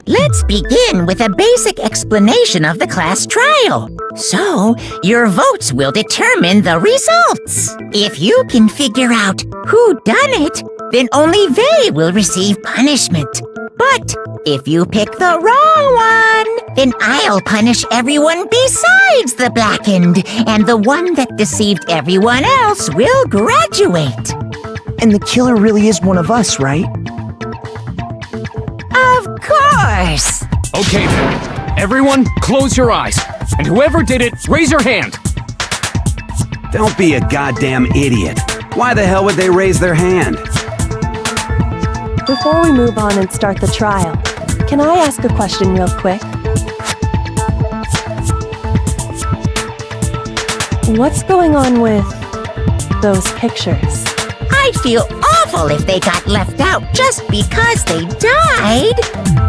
Let's begin with a basic explanation of the class trial. So, your votes will determine the results. If you can figure out who done it, then only they will receive punishment. But if you pick the wrong one, then I'll punish everyone besides the blackened, and the one that deceived everyone else will graduate. And the killer really is one of us, right? Of course! Okay then, everyone close your eyes, and whoever did it, raise your hand! Don't be a goddamn idiot. Why the hell would they raise their hand? Before we move on and start the trial, can I ask a question real quick? What's going on with those pictures? I'd feel awful if they got left out just because they died.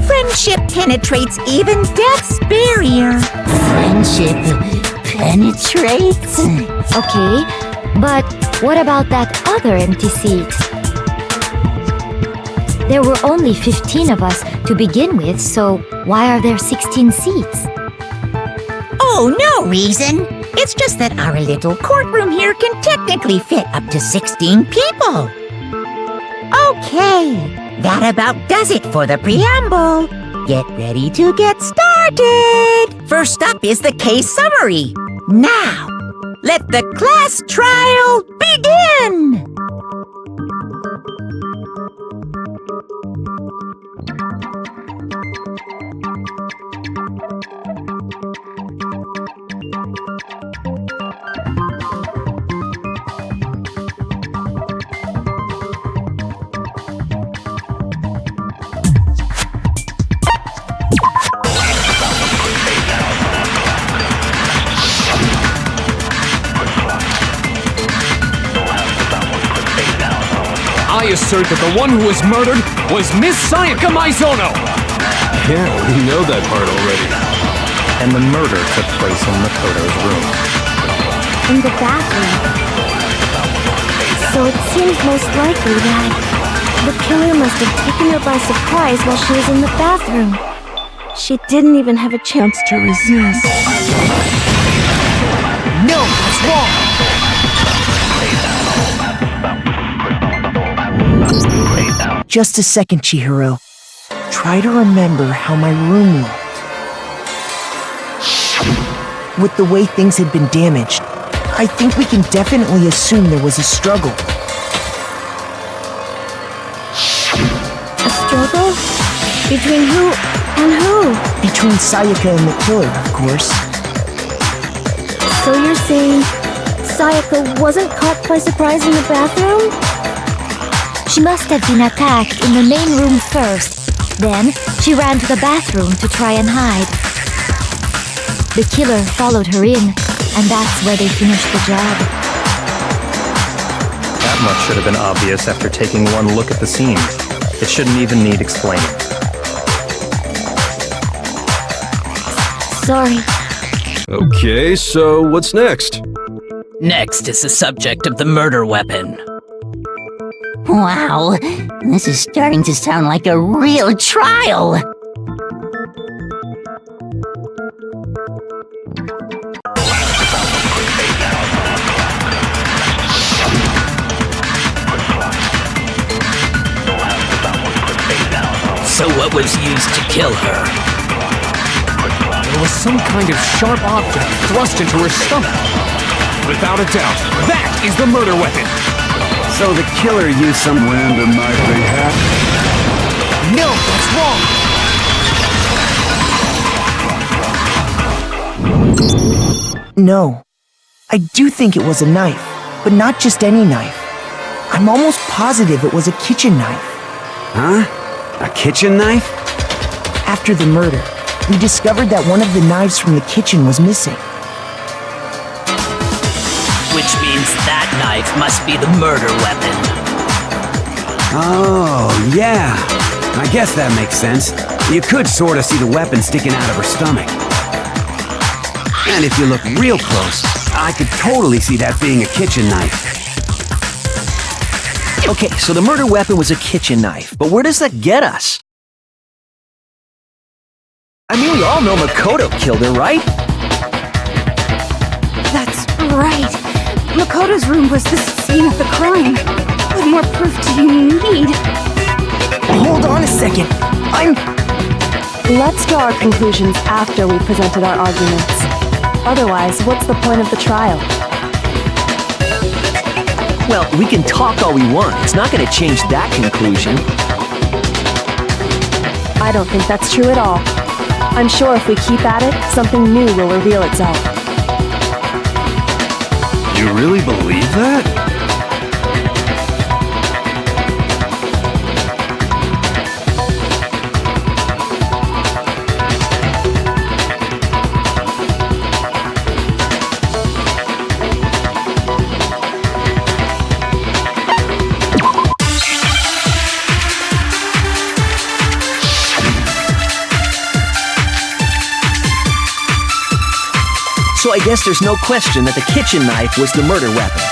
Friendship penetrates even death's barrier. Friendship penetrates? Okay, but what about that other empty seat? There were only 15 of us to begin with, so why are there 16 seats? Oh, no reason. It's just that our little courtroom here can technically fit up to 16 people. Okay, that about does it for the preamble. Get ready to get started. First up is the case summary. Now, let the class trial begin. I assert that the one who was murdered was Miss Sayaka Maizono! Yeah, we know that part already. And the murder took place in Makoto's room. In the bathroom. So it seems most likely that the killer must have taken her by surprise while she was in the bathroom. She didn't even have a chance to resist. No, that's wrong. Just a second, Chihiro. Try to remember how my room looked. With the way things had been damaged, I think we can definitely assume there was a struggle. A struggle? Between who and who? Between Sayaka and the killer, of course. So you're saying Sayaka wasn't caught by surprise in the bathroom? She must have been attacked in the main room first. Then, she ran to the bathroom to try and hide. The killer followed her in, and that's where they finished the job. That much should have been obvious after taking one look at the scene. It shouldn't even need explaining. Sorry. Okay, so what's next? Next is the subject of the murder weapon. Wow, this is starting to sound like a real trial. So what was used to kill her? There was some kind of sharp object thrust into her stomach. Without a doubt, that is the murder weapon! So the killer used some random knife they had? No, that's wrong! No. I do think it was a knife, but not just any knife. I'm almost positive it was a kitchen knife. Huh? A kitchen knife? After the murder, we discovered that one of the knives from the kitchen was missing. Which means that knife must be the murder weapon. Oh, yeah. I guess that makes sense. You could sort of see the weapon sticking out of her stomach. And if you look real close, I could totally see that being a kitchen knife. Okay, so the murder weapon was a kitchen knife, but where does that get us? I mean, we all know Makoto killed her, right? That's right. Makoto's room was the scene of the crime. What more proof do you need? Hold on a second. Let's draw our conclusions after we've presented our arguments. Otherwise, what's the point of the trial? Well, we can talk all we want. It's not going to change that conclusion. I don't think that's true at all. I'm sure if we keep at it, something new will reveal itself. You really believe that? So I guess there's no question that the kitchen knife was the murder weapon.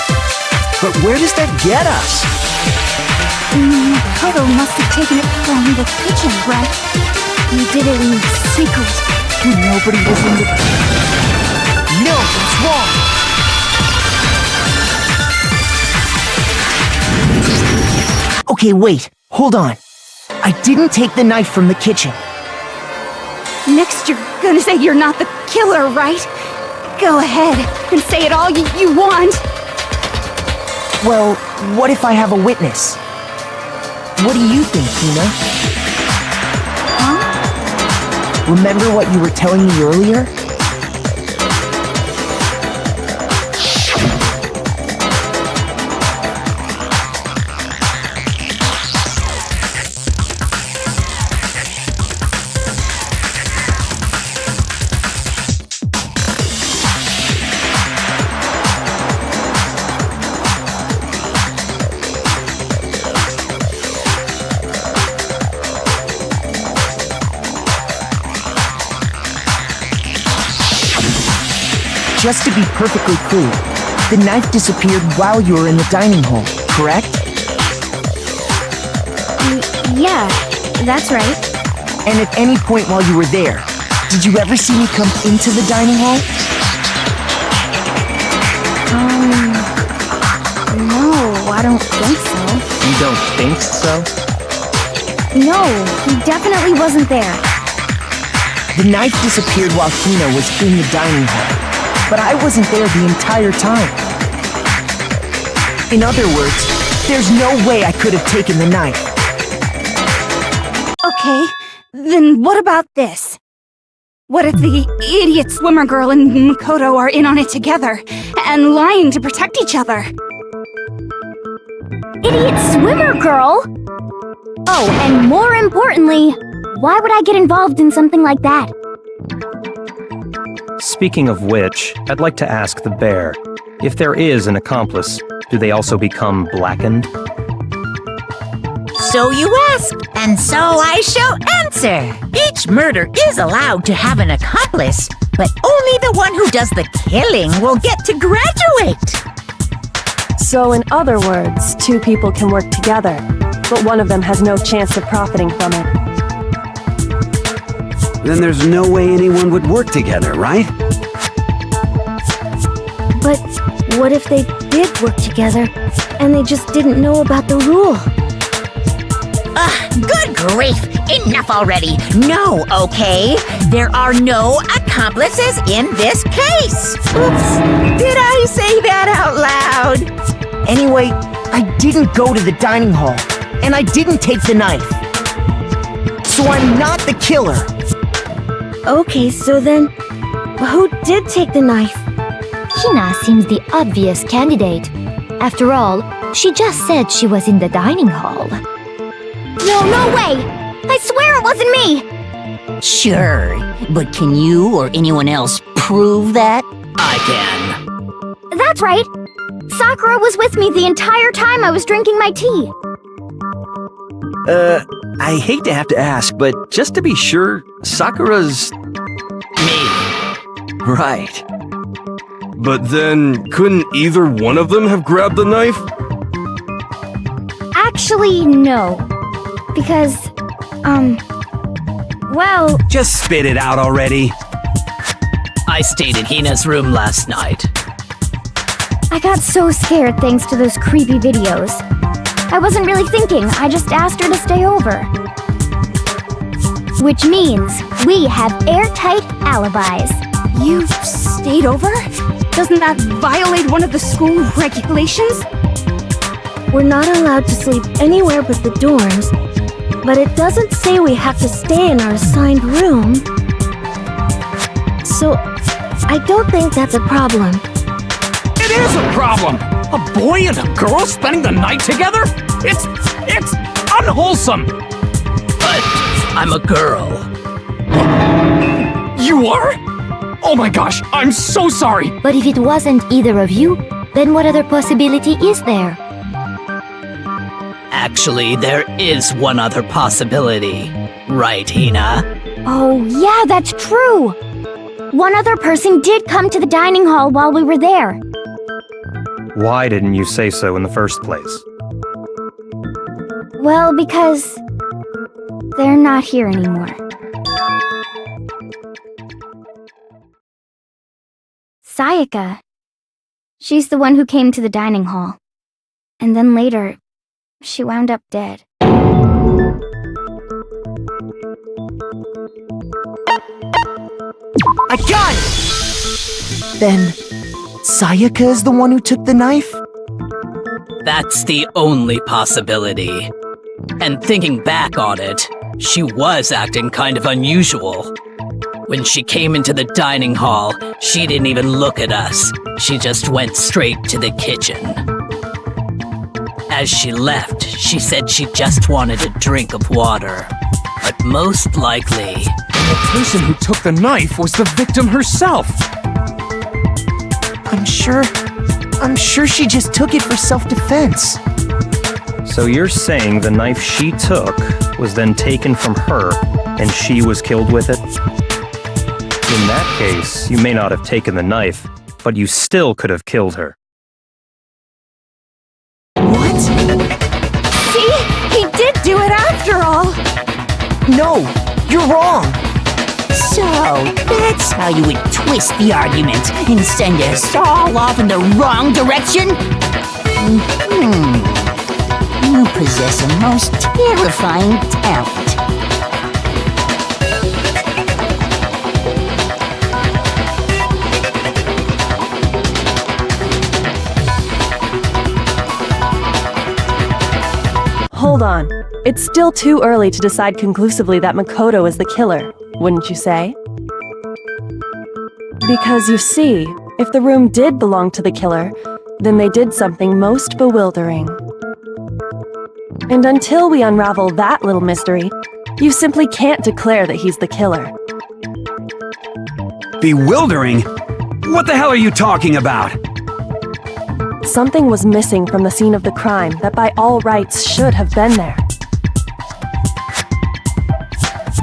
But where does that get us? Makoto must have taken it from the kitchen, right? He did it in secret. When nobody was in the... No, that's wrong! Okay, wait. Hold on. I didn't take the knife from the kitchen. Next, you're gonna say you're not the killer, right? Go ahead and say it all you want. Well, what if I have a witness? What do you think, Tina? Huh? Remember what you were telling me earlier? Just to be perfectly clear, the knife disappeared while you were in the dining hall, correct? Yeah, that's right. And at any point while you were there, did you ever see me come into the dining hall? No, I don't think so. You don't think so? No, he definitely wasn't there. The knife disappeared while Hina was in the dining hall, but I wasn't there the entire time. In other words, there's no way I could have taken the knife. Okay, then what about this? What if the idiot swimmer girl and Makoto are in on it together and lying to protect each other? Idiot swimmer girl? Oh, and more importantly, why would I get involved in something like that? Speaking of which, I'd like to ask the bear, if there is an accomplice, do they also become blackened? So you ask, and so I shall answer. Each murder is allowed to have an accomplice, but only the one who does the killing will get to graduate. So in other words, two people can work together, but one of them has no chance of profiting from it. Then there's no way anyone would work together, right? But what if they did work together, and they just didn't know about the rule? Good grief! Enough already! No, okay? There are no accomplices in this case! Oops! Did I say that out loud? Anyway, I didn't go to the dining hall, and I didn't take the knife. So I'm not the killer. Okay, so then, who did take the knife? Hina seems the obvious candidate. After all, she just said she was in the dining hall. No way! I swear it wasn't me! Sure, but can you or anyone else prove that? I can. That's right! Sakura was with me the entire time I was drinking my tea. I hate to have to ask, but just to be sure, Sakura's... Me. Right. But then, couldn't either one of them have grabbed the knife? Actually, no. Because, well... Just spit it out already. I stayed in Hina's room last night. I got so scared thanks to those creepy videos. I wasn't really thinking, I just asked her to stay over. Which means we have airtight alibis. You stayed over? Doesn't that violate one of the school regulations? We're not allowed to sleep anywhere but the dorms, but it doesn't say we have to stay in our assigned room. So, I don't think that's a problem. It is a problem! A boy and a girl spending the night together? It's unwholesome! But I'm a girl. You are? Oh my gosh, I'm so sorry! But if it wasn't either of you, then what other possibility is there? Actually, there is one other possibility. Right, Hina? Oh, yeah, that's true! One other person did come to the dining hall while we were there. Why didn't you say so in the first place? Well, because... they're not here anymore. Sayaka. She's the one who came to the dining hall. And then later, she wound up dead. I got it! Then, Sayaka is the one who took the knife? That's the only possibility. And thinking back on it, she was acting kind of unusual. When she came into the dining hall, she didn't even look at us. She just went straight to the kitchen. As she left, she said she just wanted a drink of water. But most likely... the person who took the knife was the victim herself! I'm sure she just took it for self-defense. So you're saying the knife she took was then taken from her, and she was killed with it? In that case, you may not have taken the knife, but you still could have killed her. What? See? He did do it after all! No, you're wrong. So, that's how you would twist the argument and send us all off in the wrong direction? You possess a most terrifying talent. Hold on. It's still too early to decide conclusively that Makoto is the killer, wouldn't you say? Because you see, if the room did belong to the killer, then they did something most bewildering. And until we unravel that little mystery, you simply can't declare that he's the killer. Bewildering? What the hell are you talking about? Something was missing from the scene of the crime that by all rights should have been there.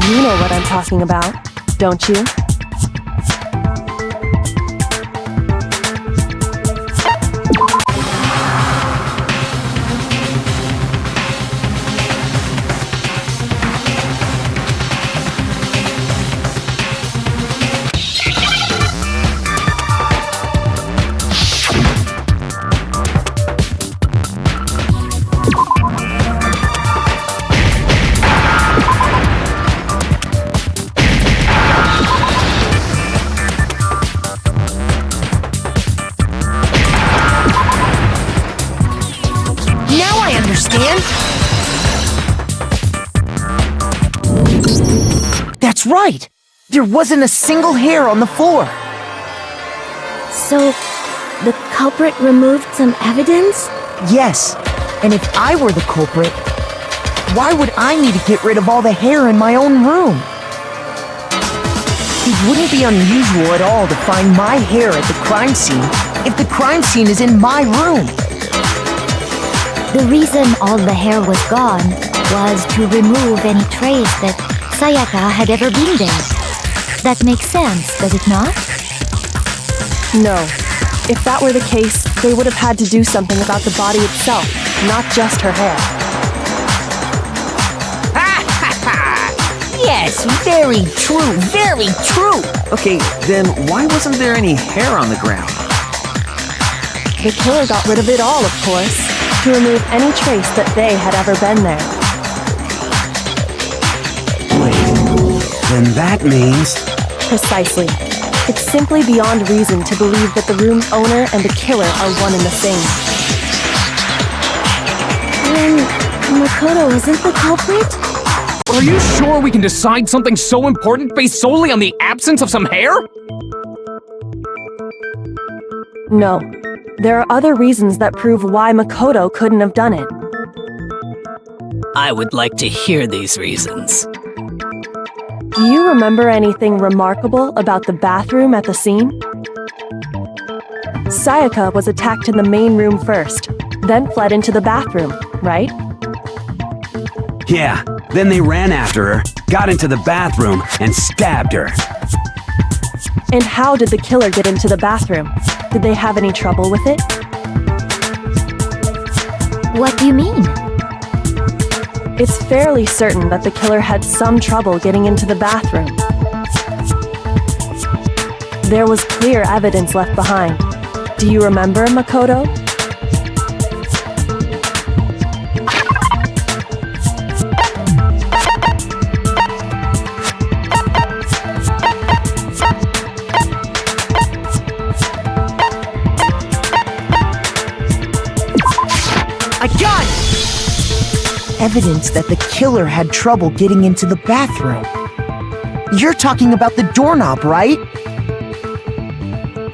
You know what I'm talking about, don't you? That's right! There wasn't a single hair on the floor! So, the culprit removed some evidence? Yes, and if I were the culprit, why would I need to get rid of all the hair in my own room? It wouldn't be unusual at all to find my hair at the crime scene if the crime scene is in my room. The reason all the hair was gone was to remove any trace that Sayaka had ever been there. That makes sense, does it not? No. If that were the case, they would have had to do something about the body itself, not just her hair. Yes, very true, very true. Okay, then why wasn't there any hair on the ground? The killer got rid of it all, of course, to remove any trace that they had ever been there. Wait, then that means... Precisely. It's simply beyond reason to believe that the room's owner and the killer are one and the same. Then Makoto isn't the culprit? Are you sure we can decide something so important based solely on the absence of some hair? No. There are other reasons that prove why Makoto couldn't have done it. I would like to hear these reasons. Do you remember anything remarkable about the bathroom at the scene? Sayaka was attacked in the main room first, then fled into the bathroom, right? Yeah, then they ran after her, got into the bathroom, and stabbed her. And how did the killer get into the bathroom? Did they have any trouble with it? What do you mean? It's fairly certain that the killer had some trouble getting into the bathroom. There was clear evidence left behind. Do you remember, Makoto? I got it! Evidence that the killer had trouble getting into the bathroom. You're talking about the doorknob, right?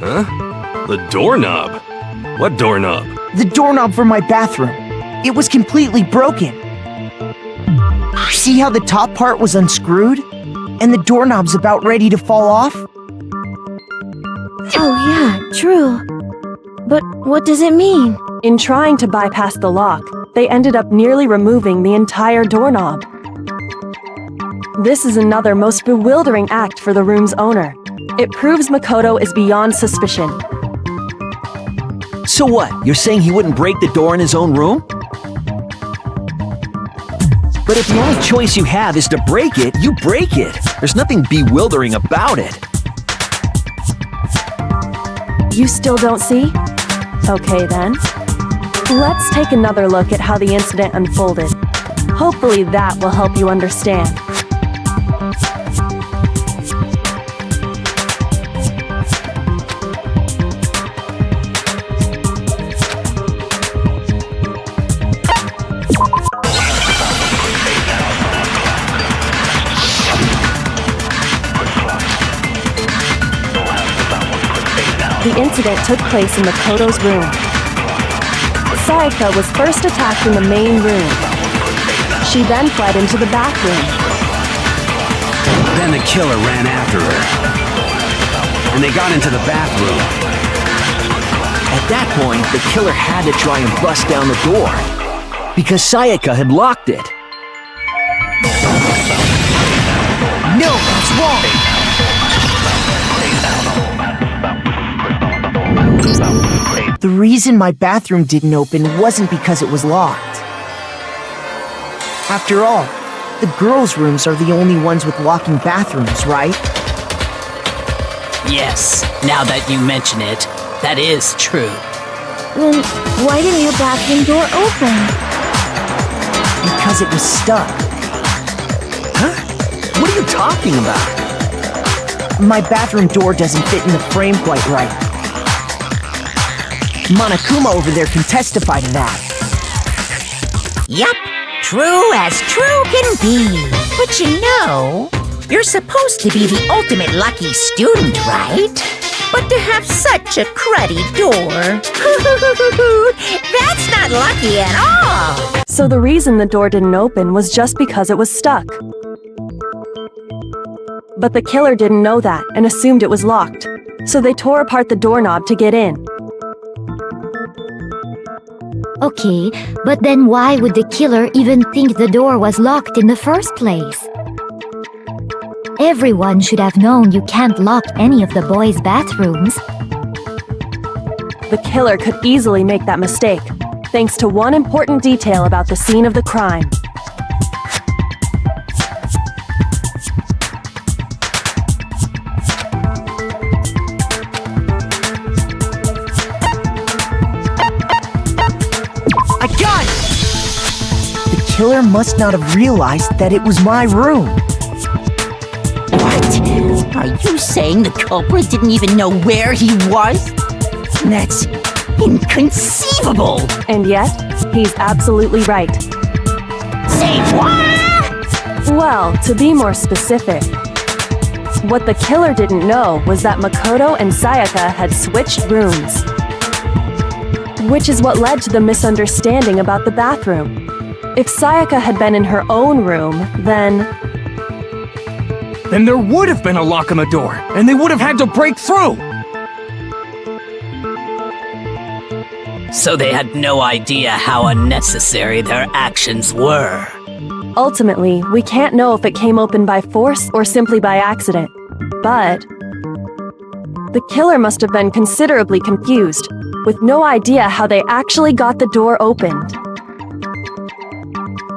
Huh? The doorknob? What doorknob? The doorknob for my bathroom. It was completely broken. See how the top part was unscrewed? And the doorknob's about ready to fall off? Oh yeah, true. But what does it mean? In trying to bypass the lock, they ended up nearly removing the entire doorknob. This is another most bewildering act for the room's owner. It proves Makoto is beyond suspicion. So what? You're saying he wouldn't break the door in his own room? But if the only choice you have is to break it, you break it. There's nothing bewildering about it. You still don't see? Okay then. Let's take another look at how the incident unfolded. Hopefully that will help you understand. The incident took place in Makoto's room. Sayaka was first attacked in the main room. She then fled into the bathroom. Then the killer ran after her. And they got into the bathroom. At that point, the killer had to try and bust down the door, because Sayaka had locked it. No, that's wrong! The reason my bathroom didn't open wasn't because it was locked. After all, the girls' rooms are the only ones with locking bathrooms, right? Yes, now that you mention it, that is true. Then why didn't your bathroom door open? Because it was stuck. Huh? What are you talking about? My bathroom door doesn't fit in the frame quite right. Monokuma over there can testify to that. Yup, true as true can be. But you know, you're supposed to be the ultimate lucky student, right? But to have such a cruddy door, that's not lucky at all. So the reason the door didn't open was just because it was stuck. But the killer didn't know that and assumed it was locked. So they tore apart the doorknob to get in. Okay, but then why would the killer even think the door was locked in the first place? Everyone should have known you can't lock any of the boys' bathrooms. The killer could easily make that mistake, thanks to one important detail about the scene of the crime. killer must not have realized that it was my room. What? Are you saying the culprit didn't even know where he was? That's inconceivable! And yet, he's absolutely right. Say what? Well, to be more specific, what the killer didn't know was that Makoto and Sayaka had switched rooms. Which is what led to the misunderstanding about the bathroom. If Sayaka had been in her own room, then Then there would have been a lock on the door, and they would have had to break through! So they had no idea how unnecessary their actions were. ultimately, we can't know if it came open by force or simply by accident. But the killer must have been considerably confused, with no idea how they actually got the door opened.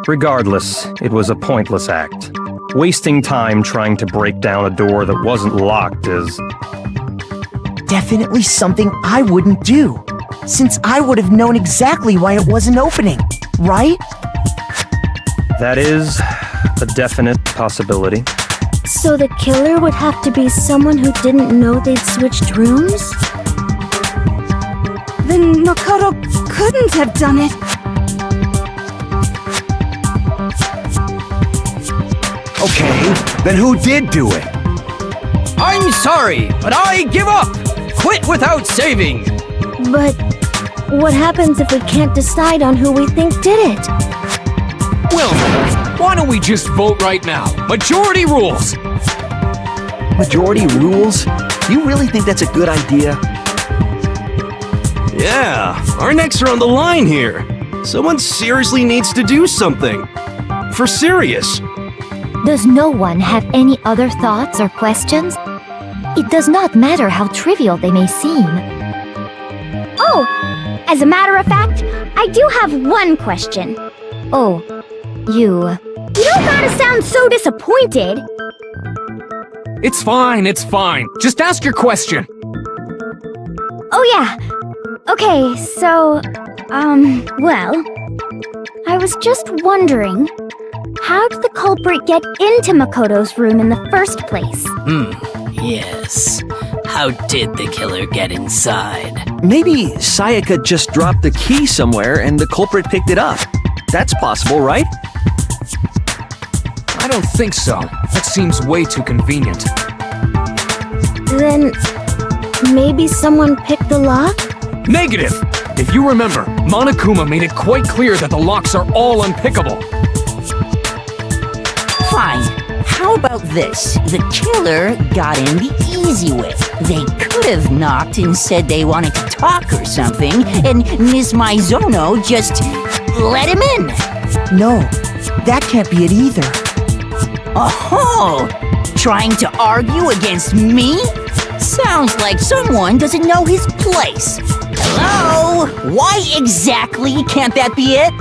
Regardless, it was a pointless act. Wasting time trying to break down a door that wasn't locked is... definitely something I wouldn't do, since I would have known exactly why it wasn't opening, right? That is a definite possibility. So the killer would have to be someone who didn't know they'd switched rooms? Then Makoto couldn't have done it. Okay, then who did do it? I'm sorry, but I give up! Quit without saving! But what happens if we can't decide on who we think did it? Well, why don't we just vote right now? Majority rules! Majority rules? You really think that's a good idea? Yeah, our necks are on the line here. Someone seriously needs to do something. For serious. Does no one have any other thoughts or questions? It does not matter how trivial they may seem. Oh, as a matter of fact, I do have one question. Oh, you... You don't gotta sound so disappointed. It's fine, it's fine. Just ask your question. Oh yeah. Okay, so, well, I was just wondering, how did the culprit get into Makoto's room in the first place? Yes. How did the killer get inside? Maybe Sayaka just dropped the key somewhere and the culprit picked it up. That's possible, right? I don't think so. That seems way too convenient. Then... maybe someone picked the lock? Negative! If you remember, Monokuma made it quite clear that the locks are all unpickable. Fine. How about this? The killer got in the easy way. They could have knocked and said they wanted to talk or something, and Ms. Maizono just let him in. No, that can't be it either. Oh, trying to argue against me? Sounds like someone doesn't know his place. Hello? Why exactly can't that be it?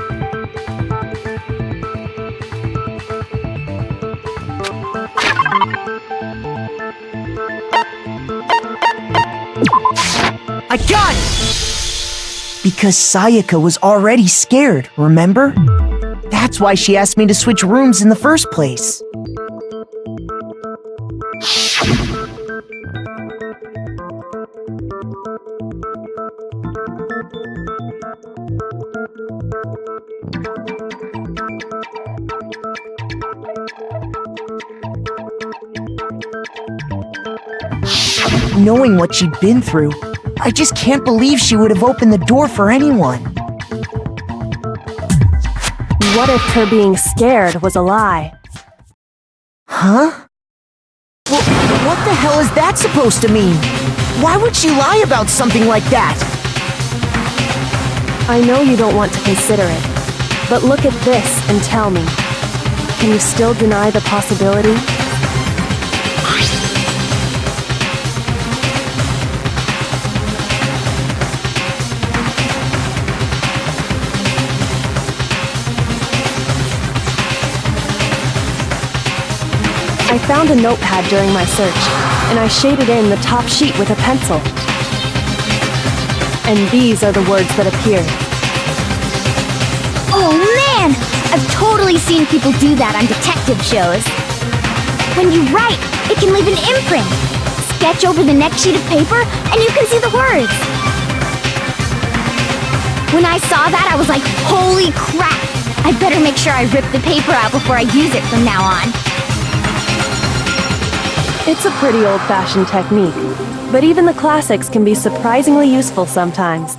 I got it! Because Sayaka was already scared, remember? That's why she asked me to switch rooms in the first place. Knowing what she'd been through, I just can't believe she would have opened the door for anyone. What if her being scared was a lie? Huh? Well, what the hell is that supposed to mean? Why would she lie about something like that? I know you don't want to consider it, but look at this and tell me. Can you still deny the possibility? I found a notepad during my search, and I shaded in the top sheet with a pencil. And these are the words that appeared. Oh man! I've totally seen people do that on detective shows. When you write, it can leave an imprint. Sketch over the next sheet of paper, and you can see the words. When I saw that, I was like, holy crap! I better make sure I rip the paper out before I use it from now on. It's a pretty old-fashioned technique, but even the classics can be surprisingly useful sometimes.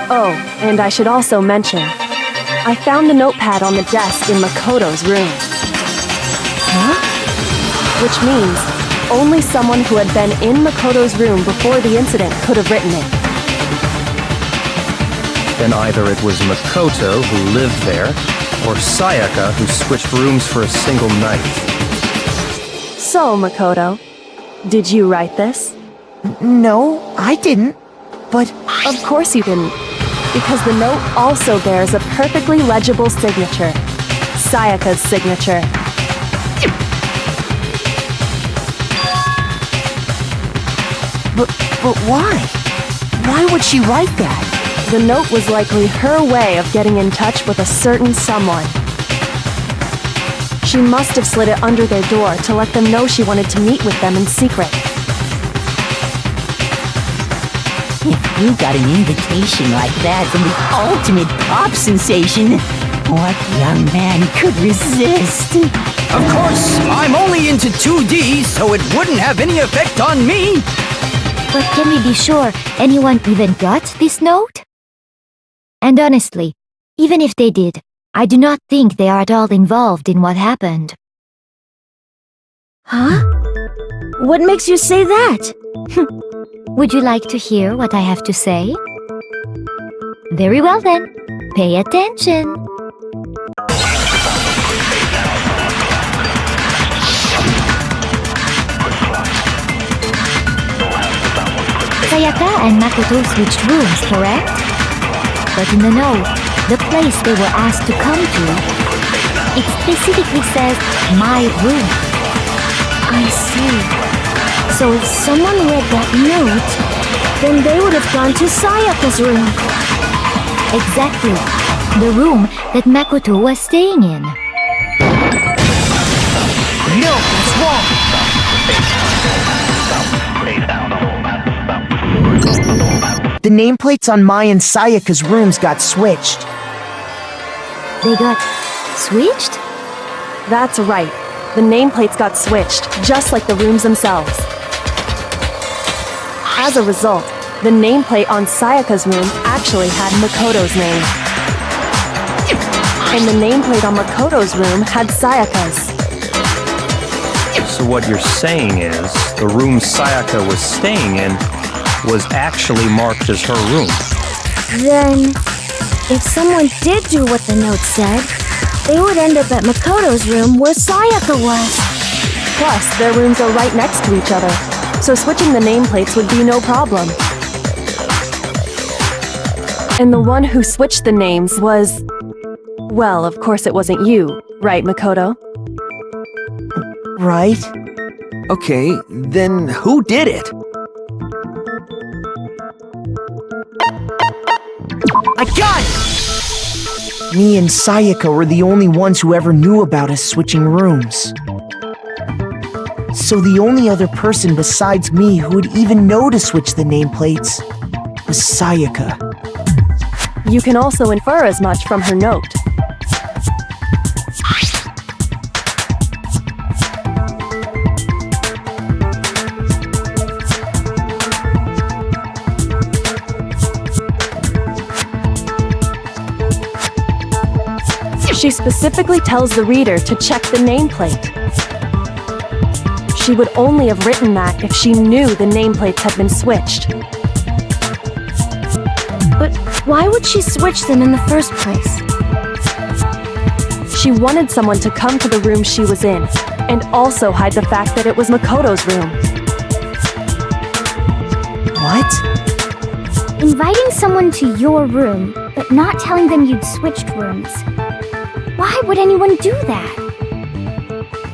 Oh, and I should also mention, I found the notepad on the desk in Makoto's room. Huh? Which means only someone who had been in Makoto's room before the incident could have written it. Then either it was Makoto who lived there, or Sayaka who switched rooms for a single night. So, Makoto, did you write this? No, I didn't. But Of course you didn't, because the note also bears a perfectly legible signature. Sayaka's signature. But why? Why would she write that? The note was likely her way of getting in touch with a certain someone. She must have slid it under their door to let them know she wanted to meet with them in secret. If you got an invitation like that from the ultimate pop sensation, what young man could resist? Of course, I'm only into 2D, so it wouldn't have any effect on me. But can we be sure anyone even got this note? And honestly, even if they did, I do not think they are at all involved in what happened. Huh? What makes you say that? Would you like to hear what I have to say? Very well then, pay attention. Sayaka and Makoto switched rooms, correct? But in the note, the place they were asked to come to, it specifically says, my room. I see. So if someone read that note, then they would have gone to Sayaka's room. Exactly. The room that Makoto was staying in. No, it's wrong. The nameplates on Mai and Sayaka's rooms got switched. They got switched? That's right. The nameplates got switched, just like the rooms themselves. As a result, the nameplate on Sayaka's room actually had Makoto's name. And the nameplate on Makoto's room had Sayaka's. So what you're saying is, the room Sayaka was staying in was actually marked as her room. Then, if someone did do what the note said, they would end up at Makoto's room where Sayaka was. Plus, their rooms are right next to each other, so switching the nameplates would be no problem. And the one who switched the names was... Well, of course it wasn't you, right, Makoto? Right? Okay, then who did it? I got it! Me and Sayaka were the only ones who ever knew about us switching rooms. So the only other person besides me who would even know to switch the nameplates was Sayaka. You can also infer as much from her note. She specifically tells the reader to check the nameplate. She would only have written that if she knew the nameplates had been switched. But why would she switch them in the first place? She wanted someone to come to the room she was in, and also hide the fact that it was Makoto's room. What? Inviting someone to your room, but not telling them you'd switched rooms. Why would anyone do that?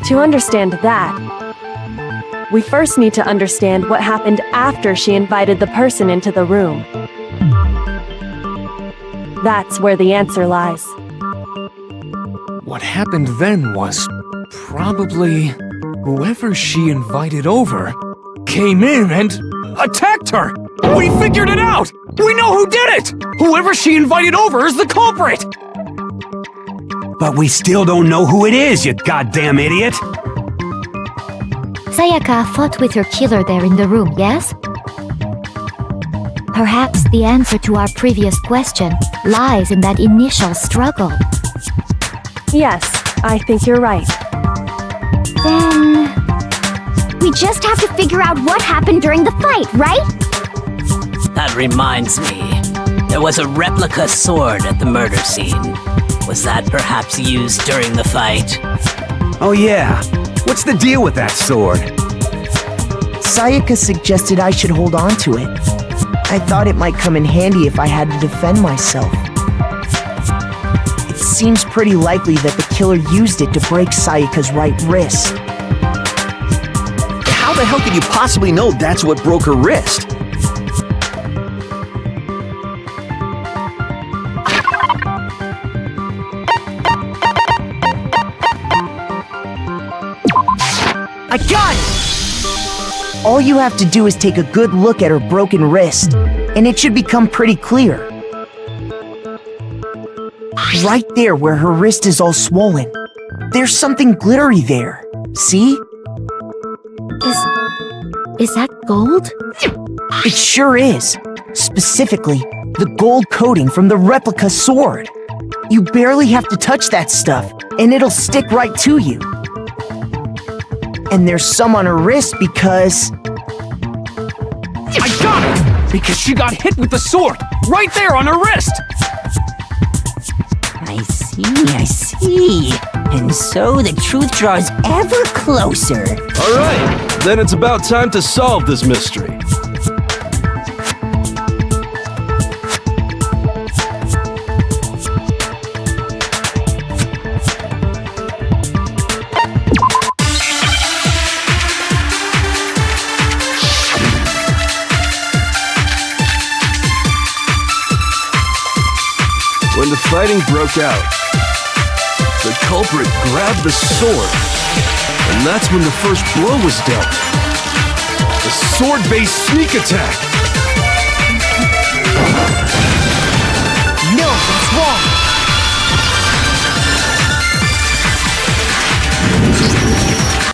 To understand that, we first need to understand what happened after she invited the person into the room. That's where the answer lies. What happened then was probably whoever she invited over came in and attacked her! We figured it out! We know who did it! Whoever she invited over is the culprit! But we still don't know who it is, you goddamn idiot! Sayaka fought with her killer there in the room, yes? Perhaps the answer to our previous question lies in that initial struggle. Yes, I think you're right. Then... we just have to figure out what happened during the fight, right? That reminds me. There was a replica sword at the murder scene. Was that perhaps used during the fight? Oh yeah. What's the deal with that sword? Sayaka suggested I should hold on to it. I thought it might come in handy if I had to defend myself. It seems pretty likely that the killer used it to break Sayaka's right wrist. How the hell could you possibly know that's what broke her wrist? I got it! All you have to do is take a good look at her broken wrist, and it should become pretty clear. Right there where her wrist is all swollen, there's something glittery there. See? Is that gold? It sure is. Specifically, the gold coating from the replica sword. You barely have to touch that stuff, and it'll stick right to you. And there's some on her wrist because... I got it! Because she got hit with the sword! Right there on her wrist! I see. And so the truth draws ever closer. All right, then it's about time to solve this mystery. When the fighting broke out, the culprit grabbed the sword, and that's when the first blow was dealt. The sword-based sneak attack! No, that's wrong!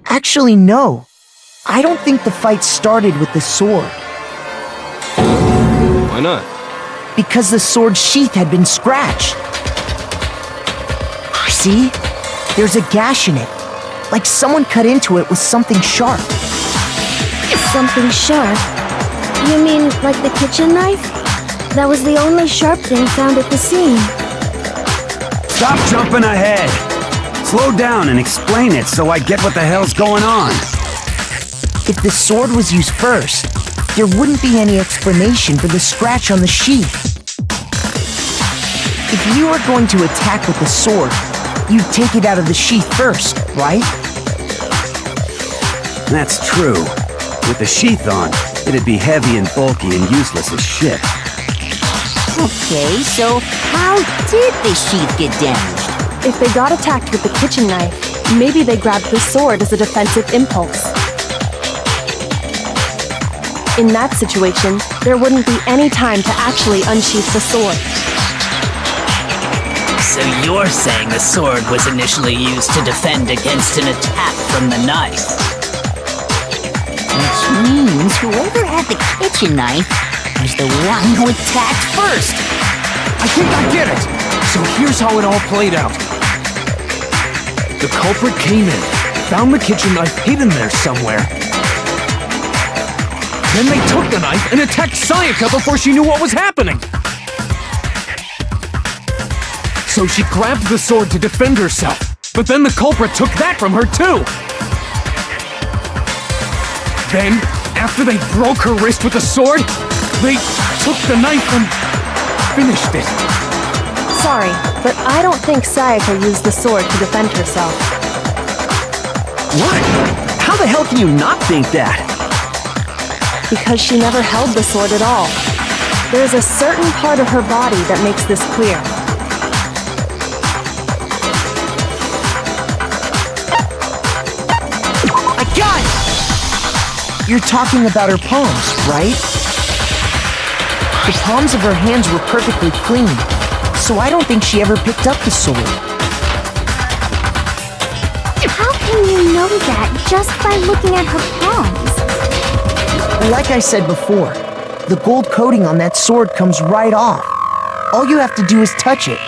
Actually, no. I don't think the fight started with the sword. Why not? Because the sword's sheath had been scratched. See? There's a gash in it. Like someone cut into it with something sharp. Something sharp? You mean like the kitchen knife? That was the only sharp thing found at the scene. Stop jumping ahead! Slow down and explain it so I get what the hell's going on. If the sword was used first, there wouldn't be any explanation for the scratch on the sheath. If you were going to attack with the sword, you'd take it out of the sheath first, right? That's true. With the sheath on, it'd be heavy and bulky and useless as shit. Okay, so how did the sheath get damaged? If they got attacked with the kitchen knife, maybe they grabbed the sword as a defensive impulse. In that situation, there wouldn't be any time to actually unsheath the sword. So you're saying the sword was initially used to defend against an attack from the knife? Which means whoever had the kitchen knife was the one who attacked first. I think I get it! So here's how it all played out. The culprit came in, found the kitchen knife hidden there somewhere. Then they took the knife and attacked Sayaka before she knew what was happening. So she grabbed the sword to defend herself, but then the culprit took that from her too. Then, after they broke her wrist with the sword, they took the knife and finished it. Sorry, but I don't think Sayaka used the sword to defend herself. What? How the hell can you not think that? Because she never held the sword at all. There's a certain part of her body that makes this clear. I got it! You're talking about her palms, right? The palms of her hands were perfectly clean, so I don't think she ever picked up the sword. How can you know that just by looking at her palms? Like I said before, the gold coating on that sword comes right off. All you have to do is touch it.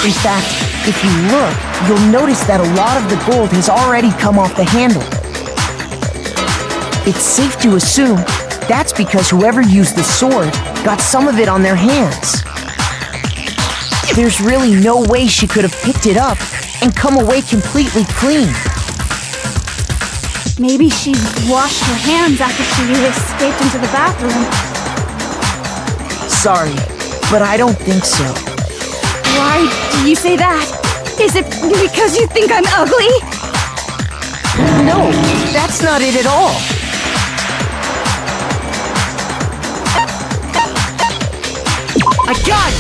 In fact, if you look, you'll notice that a lot of the gold has already come off the handle. It's safe to assume that's because whoever used the sword got some of it on their hands. There's really no way she could have picked it up and come away completely clean. Maybe she washed her hands after she escaped into the bathroom. Sorry, but I don't think so. Why do you say that? Is it because you think I'm ugly? No, that's not it at all. I got it!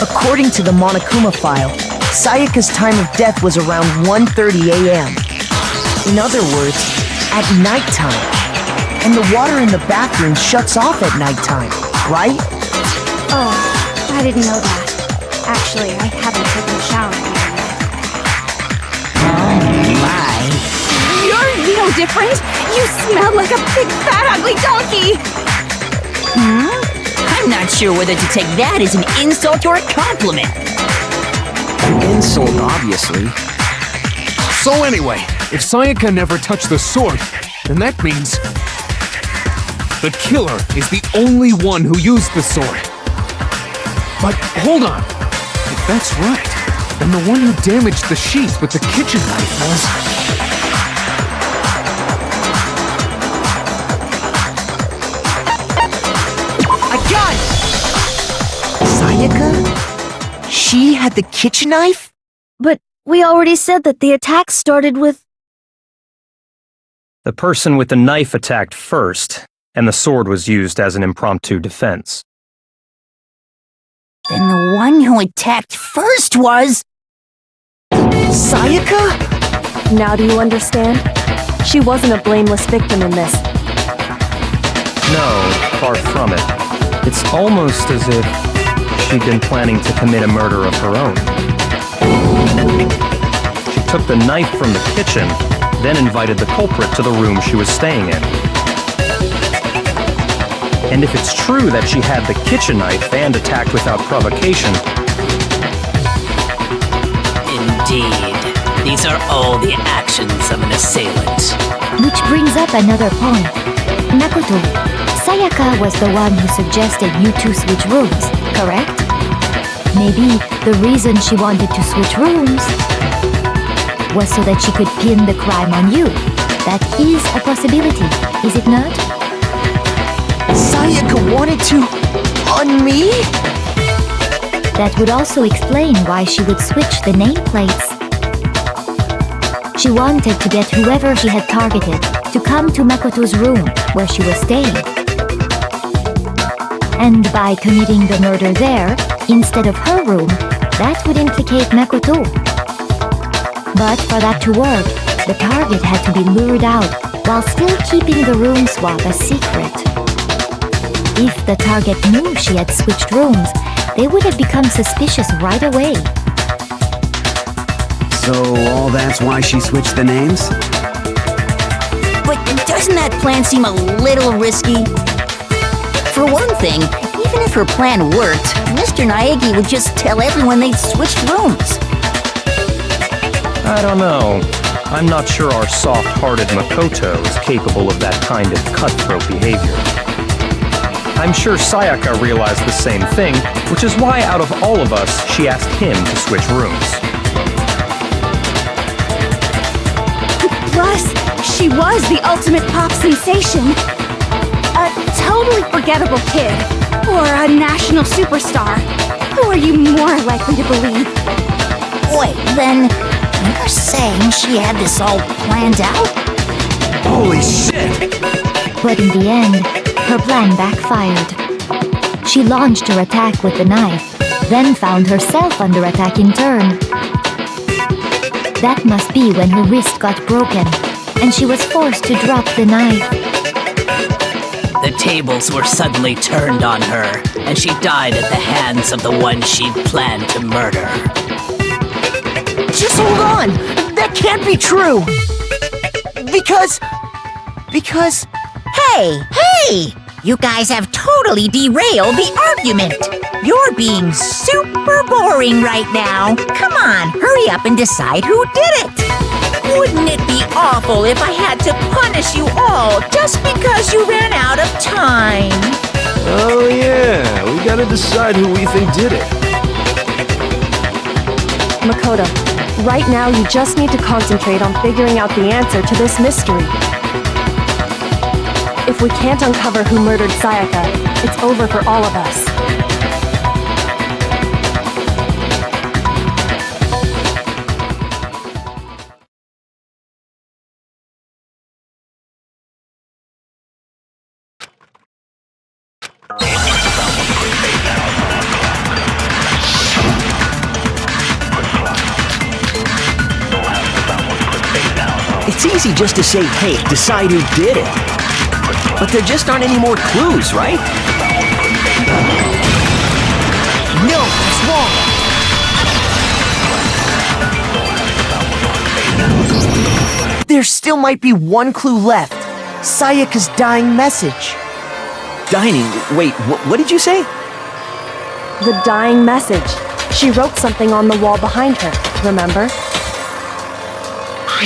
According to the Monokuma file, Sayaka's time of death was around 1:30 a.m. In other words, at nighttime. And the water in the bathroom shuts off at nighttime, right? Oh, I didn't know that. Actually, I haven't taken a shower yet. Oh my. You're no different! You smell like a big fat ugly donkey! I'm not sure whether to take that as an insult or a compliment. Insult, obviously. So anyway, if Sayaka never touched the sword, then that means the killer is the only one who used the sword. But hold on. If that's right, then the one who damaged the sheath with the kitchen knife was... I got it! Sayaka? She had the kitchen knife? But we already said that the attack started with... The person with the knife attacked first, and the sword was used as an impromptu defense. Then the one who attacked first was... Sayaka? Now do you understand? She wasn't a blameless victim in this. No, far from it. It's almost as if she'd been planning to commit a murder of her own. She took the knife from the kitchen, then invited the culprit to the room she was staying in. And if it's true that she had the kitchen knife and attacked without provocation... Indeed. These are all the actions of an assailant. Which brings up another point. Makoto, Sayaka was the one who suggested you two switch rooms, correct? Maybe the reason she wanted to switch rooms was so that she could pin the crime on you. That is a possibility, is it not? Sayaka wanted to... on me? That would also explain why she would switch the nameplates. She wanted to get whoever she had targeted to come to Makoto's room where she was staying. And by committing the murder there, instead of her room, that would implicate Makoto. But for that to work, the target had to be lured out while still keeping the room swap a secret. If the target knew she had switched rooms, they would have become suspicious right away. So all that's why she switched the names? But doesn't that plan seem a little risky? For one thing, even if her plan worked, Mr. Naegi would just tell everyone they'd switched rooms. I don't know. I'm not sure our soft-hearted Makoto is capable of that kind of cutthroat behavior. I'm sure Sayaka realized the same thing, which is why out of all of us, she asked him to switch rooms. Plus, she was the ultimate pop sensation. A totally forgettable kid. Or a national superstar. Who are you more likely to believe? Wait, then you're saying she had this all planned out? Holy shit! But in the end, Her plan backfired. She launched her attack with the knife, then found herself under attack in turn. That must be when her wrist got broken, and she was forced to drop the knife. The tables were suddenly turned on her, and she died at the hands of the one she'd planned to murder. Just hold on! That can't be true! Because... Hey! You guys have totally derailed the argument. You're being super boring right now. Come on, hurry up and decide who did it. Wouldn't it be awful if I had to punish you all just because you ran out of time? Oh yeah, we gotta decide who we think did it. Makoto, right now you just need to concentrate on figuring out the answer to this mystery. If we can't uncover who murdered Sayaka, it's over for all of us. It's easy just to say, hey, decide who did it. But there just aren't any more clues, right? no, that's wrong! There still might be one clue left. Sayaka's dying message. Dining? Wait, what did you say? The dying message. She wrote something on the wall behind her, remember?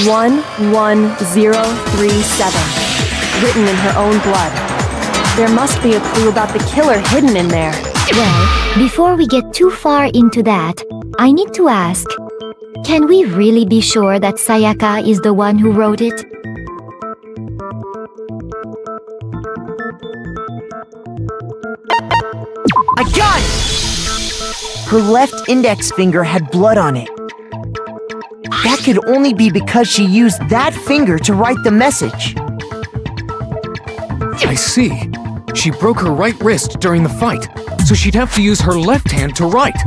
11037. Written in her own blood. There must be a clue about the killer hidden in there. Well, before we get too far into that, I need to ask, can we really be sure that Sayaka is the one who wrote it? I got it! Her left index finger had blood on it. That could only be because she used that finger to write the message. I see. She broke her right wrist during the fight, so she'd have to use her left hand to write.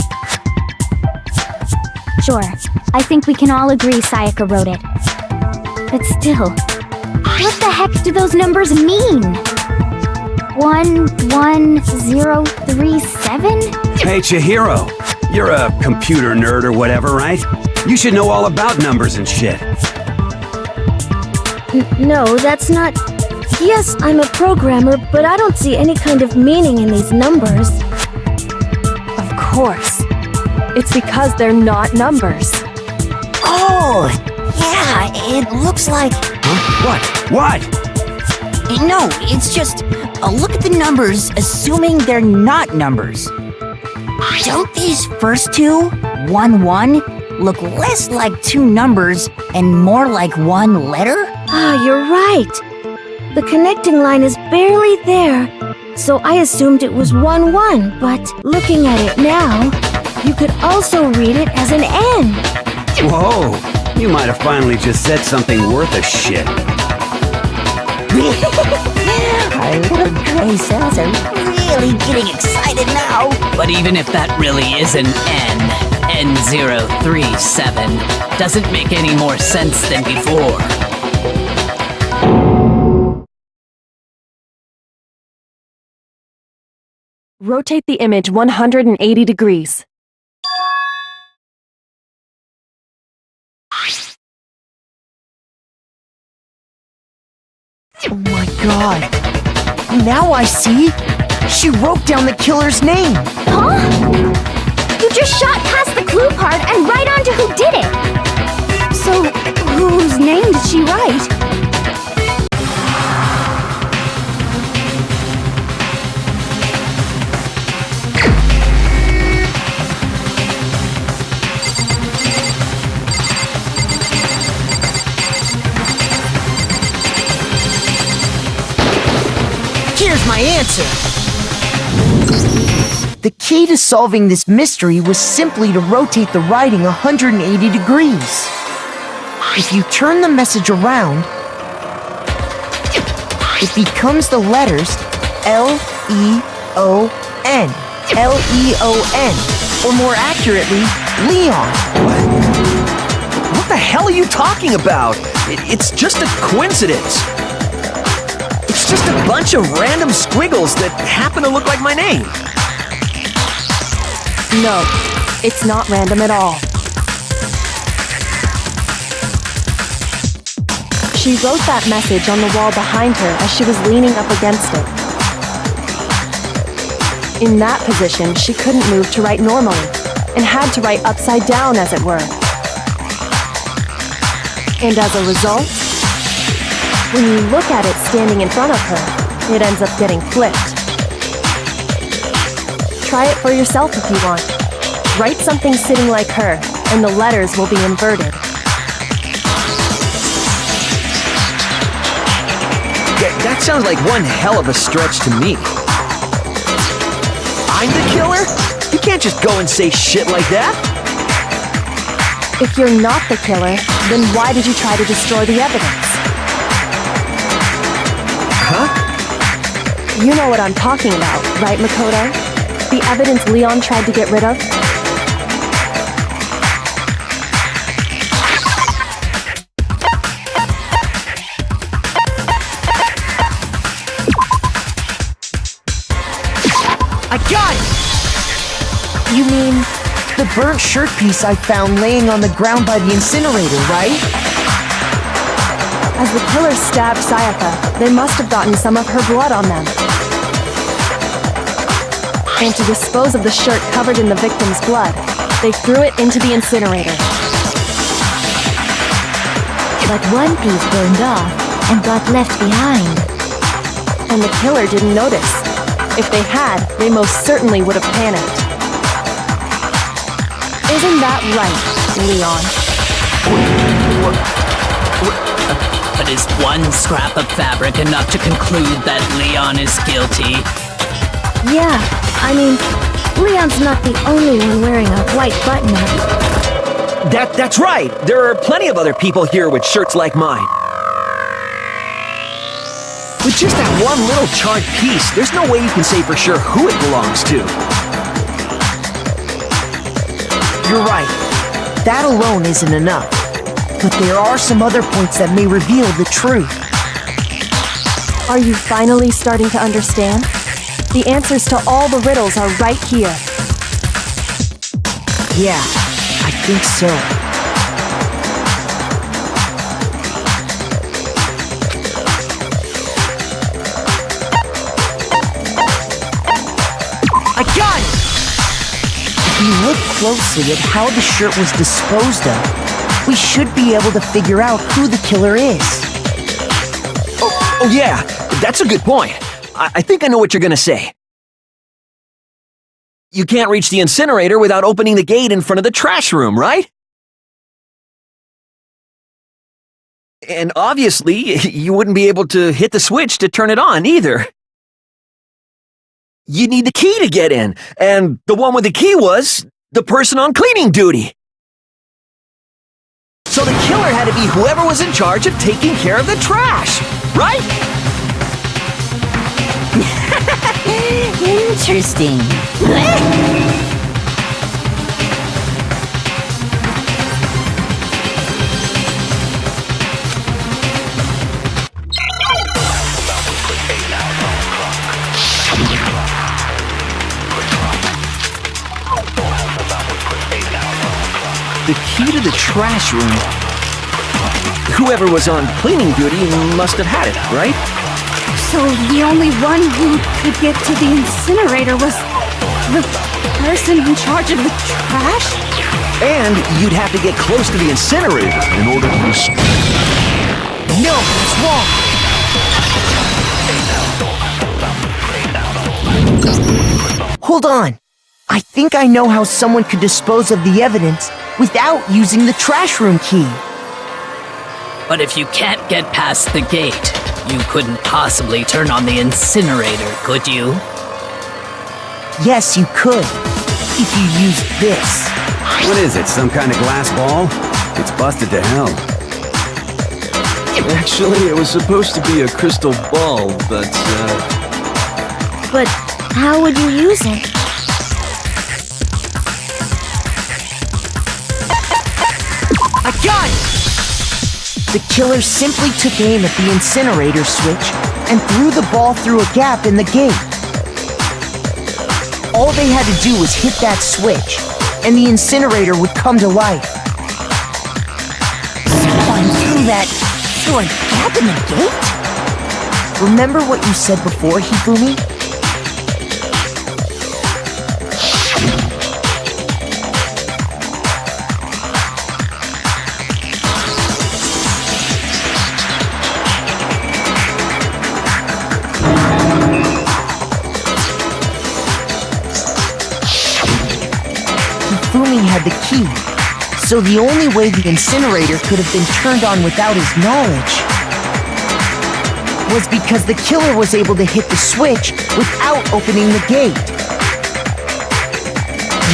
Sure, I think we can all agree Sayaka wrote it. But still, what the heck do those numbers mean? 11037? Hey, Chihiro. You're a computer nerd or whatever, right? You should know all about numbers and shit. No, that's not... Yes, I'm a programmer, but I don't see any kind of meaning in these numbers. Of course. It's because they're not numbers. Oh, yeah, it looks like... Huh? What? No, it's just... look at the numbers, assuming they're not numbers. Don't these first two, 1-1, look less like two numbers and more like one letter? Ah, you're right. The connecting line is barely there, so I assumed it was 1-1, but looking at it now, you could also read it as an N. Whoa, you might have finally just said something worth a shit. Our little gray cells are really getting excited now. But even if that really is an N037, doesn't make any more sense than before. Rotate the image 180 degrees. Oh my god. Now I see. She wrote down the killer's name. Huh? You just shot past the clue part and right onto who did it. So, whose name did she write? Here's my answer. The key to solving this mystery was simply to rotate the writing 180 degrees. If you turn the message around, it becomes the letters L-E-O-N. L-E-O-N. Or more accurately, Leon. What the hell are you talking about? It's just a coincidence. It's just a bunch of random squiggles that happen to look like my name. No, it's not random at all. She wrote that message on the wall behind her as she was leaning up against it. In that position, she couldn't move to write normally, and had to write upside down, as it were. And as a result, when you look at it standing in front of her, it ends up getting flipped. Try it for yourself if you want. Write something sitting like her, and the letters will be inverted. That sounds like one hell of a stretch to me. I'm the killer? You can't just go and say shit like that. If you're not the killer, then why did you try to destroy the evidence? Huh? You know what I'm talking about, right, Makoto? The evidence Leon tried to get rid of? I got it! You mean the burnt shirt piece I found laying on the ground by the incinerator, right? As the killers stabbed Sayaka, they must have gotten some of her blood on them. And to dispose of the shirt covered in the victim's blood, they threw it into the incinerator. But one piece burned off and got left behind. And the killer didn't notice. If they had, they most certainly would have panicked. Isn't that right, Leon? But is one scrap of fabric enough to conclude that Leon is guilty? Yeah, I mean, Leon's not the only one wearing a white button-up. That's right! There are plenty of other people here with shirts like mine. With just that one little charred piece, there's no way you can say for sure who it belongs to. You're right. That alone isn't enough. But there are some other points that may reveal the truth. Are you finally starting to understand? The answers to all the riddles are right here. Yeah, I think so. I got it! If you look closely at how the shirt was disposed of, we should be able to figure out who the killer is. Oh yeah, that's a good point. I think I know what you're gonna say. You can't reach the incinerator without opening the gate in front of the trash room, right? And obviously, you wouldn't be able to hit the switch to turn it on either. You need the key to get in, and the one with the key was the person on cleaning duty. So the killer had to be whoever was in charge of taking care of the trash, right? Interesting. The key to the trash room. Whoever was on cleaning duty must have had it, right? So the only one who could get to the incinerator was the person in charge of the trash? And you'd have to get close to the incinerator in order to... No, it's wrong! Hold on. I think I know how someone could dispose of the evidence without using the trash room key. But if you can't get past the gate, you couldn't possibly turn on the incinerator, could you? Yes, you could. If you used this. What is it, some kind of glass ball? It's busted to hell. Actually, it was supposed to be a crystal ball, but, but how would you use it? A gun! The killer simply took aim at the incinerator switch and threw the ball through a gap in the gate. All they had to do was hit that switch, and the incinerator would come to life. Someone threw that through a gap in the gate? Remember what you said before, Hifumi? Hifumi had the key, so the only way the incinerator could have been turned on without his knowledge was because the killer was able to hit the switch without opening the gate.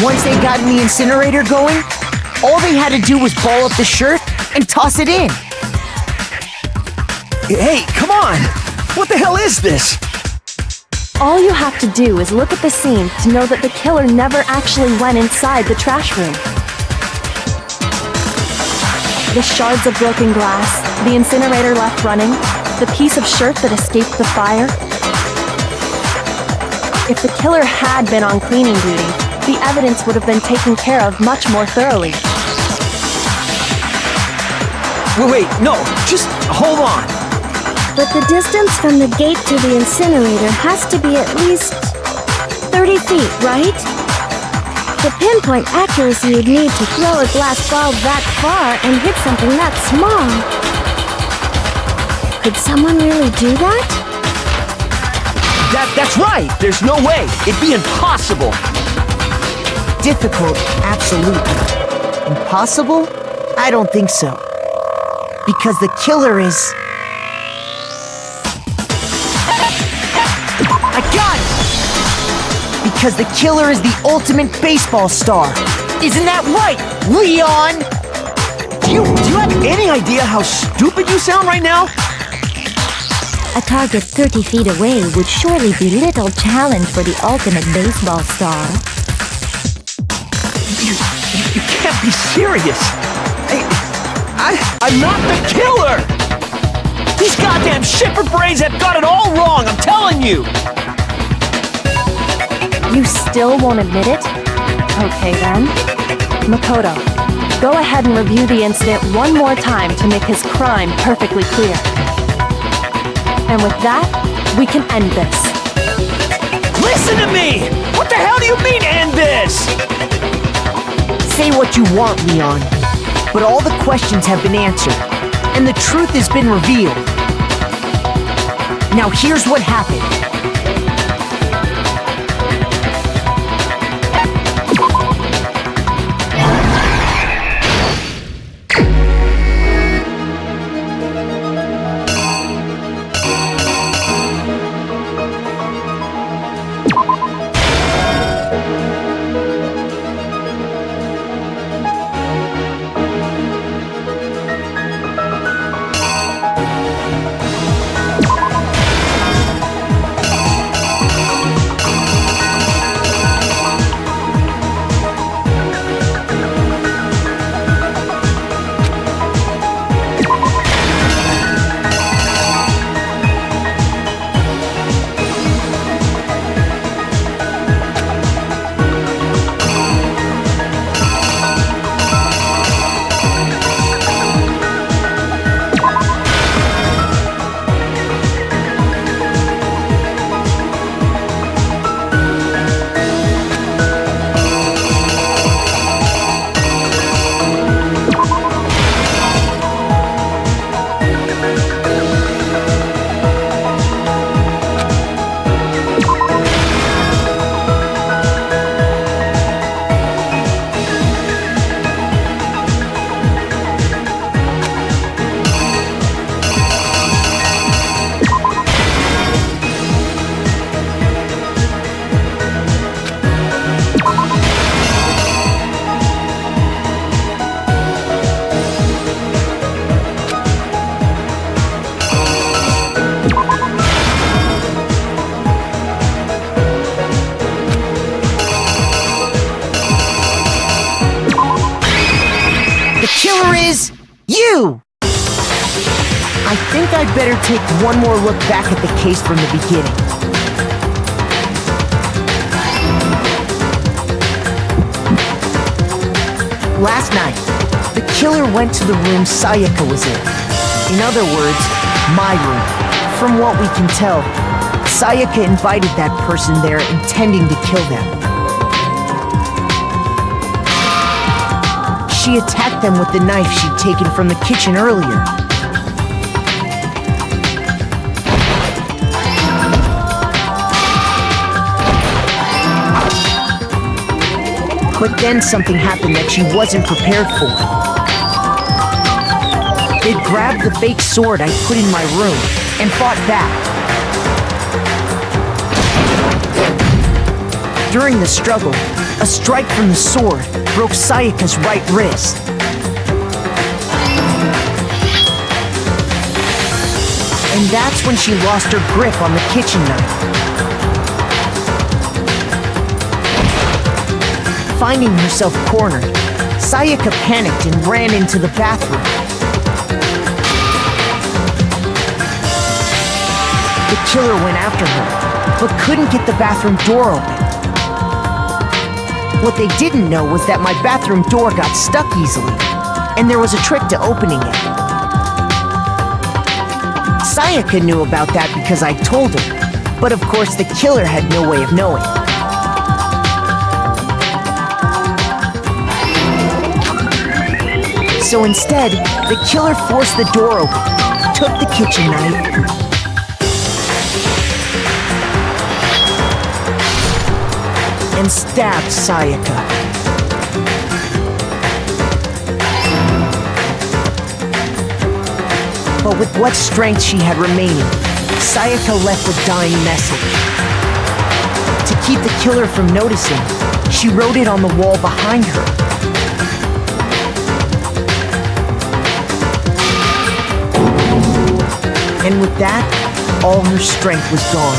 Once they got the incinerator going, all they had to do was ball up the shirt and toss it in. Hey, come on! What the hell is this? All you have to do is look at the scene to know that the killer never actually went inside the trash room. The shards of broken glass, the incinerator left running, the piece of shirt that escaped the fire. If the killer had been on cleaning duty, the evidence would have been taken care of much more thoroughly. Wait, no, just hold on. But the distance from the gate to the incinerator has to be at least 30 feet, right? The pinpoint accuracy you'd need to throw a glass ball that far and hit something that small. Could someone really do that? That's right! There's no way! It'd be impossible! Difficult, absolutely. Impossible? I don't think so. Because the killer is... I got it! Because the killer is the ultimate baseball star. Isn't that right, Leon? Do you have any idea how stupid you sound right now? A target 30 feet away would surely be little challenge for the ultimate baseball star. You can't be serious! I'm not the killer! These goddamn shipper brains have got it all wrong, I'm telling you! You still won't admit it? Okay then. Makoto, go ahead and review the incident one more time to make his crime perfectly clear. And with that, we can end this. Listen to me! What the hell do you mean, end this? Say what you want, Leon, but all the questions have been answered, and the truth has been revealed. Now here's what happened. winner is you! I think I'd better take one more look back at the case from the beginning. Last night, the killer went to the room Sayaka was in. In other words, my room. From what we can tell, Sayaka invited that person there intending to kill them. She attacked them with the knife she'd taken from the kitchen earlier. But then something happened that she wasn't prepared for. They grabbed the fake sword I put in my room and fought back. During the struggle, a strike from the sword broke Sayaka's right wrist. And that's when she lost her grip on the kitchen knife. Finding herself cornered, Sayaka panicked and ran into the bathroom. The killer went after her, but couldn't get the bathroom door open. What they didn't know was that my bathroom door got stuck easily, and there was a trick to opening it. Sayaka knew about that because I told her, but of course the killer had no way of knowing. So instead, the killer forced the door open, took the kitchen knife, and stabbed Sayaka. But with what strength she had remaining, Sayaka left a dying message. To keep the killer from noticing, she wrote it on the wall behind her. And with that, all her strength was gone.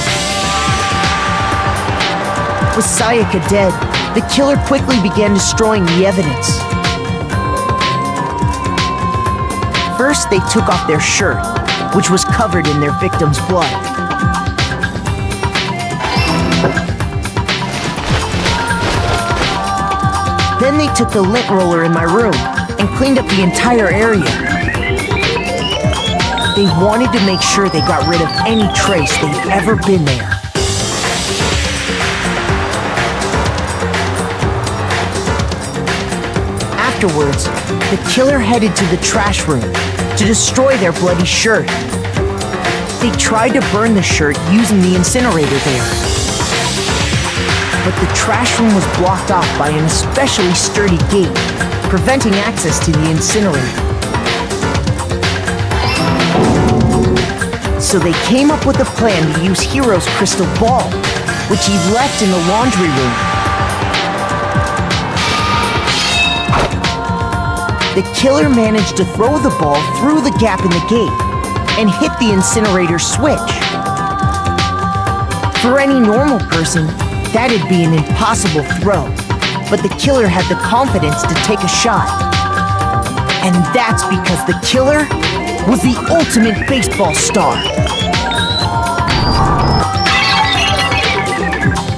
With Sayaka dead, the killer quickly began destroying the evidence. First, they took off their shirt, which was covered in their victim's blood. Then they took the lint roller in my room and cleaned up the entire area. They wanted to make sure they got rid of any trace they'd ever been there. Afterwards, the killer headed to the trash room to destroy their bloody shirt. They tried to burn the shirt using the incinerator there. But the trash room was blocked off by an especially sturdy gate, preventing access to the incinerator. So they came up with a plan to use Hiro's crystal ball, which he left in the laundry room. The killer managed to throw the ball through the gap in the gate and hit the incinerator switch. For any normal person, that'd be an impossible throw, but the killer had the confidence to take a shot. And that's because the killer was the ultimate baseball star.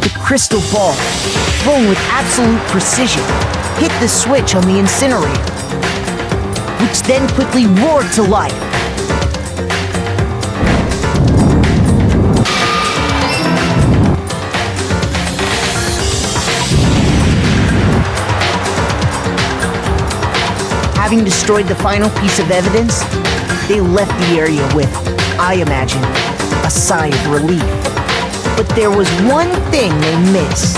The crystal ball, thrown with absolute precision, hit the switch on the incinerator, which then quickly roared to life. Having destroyed the final piece of evidence, they left the area with, I imagine, a sigh of relief. But there was one thing they missed.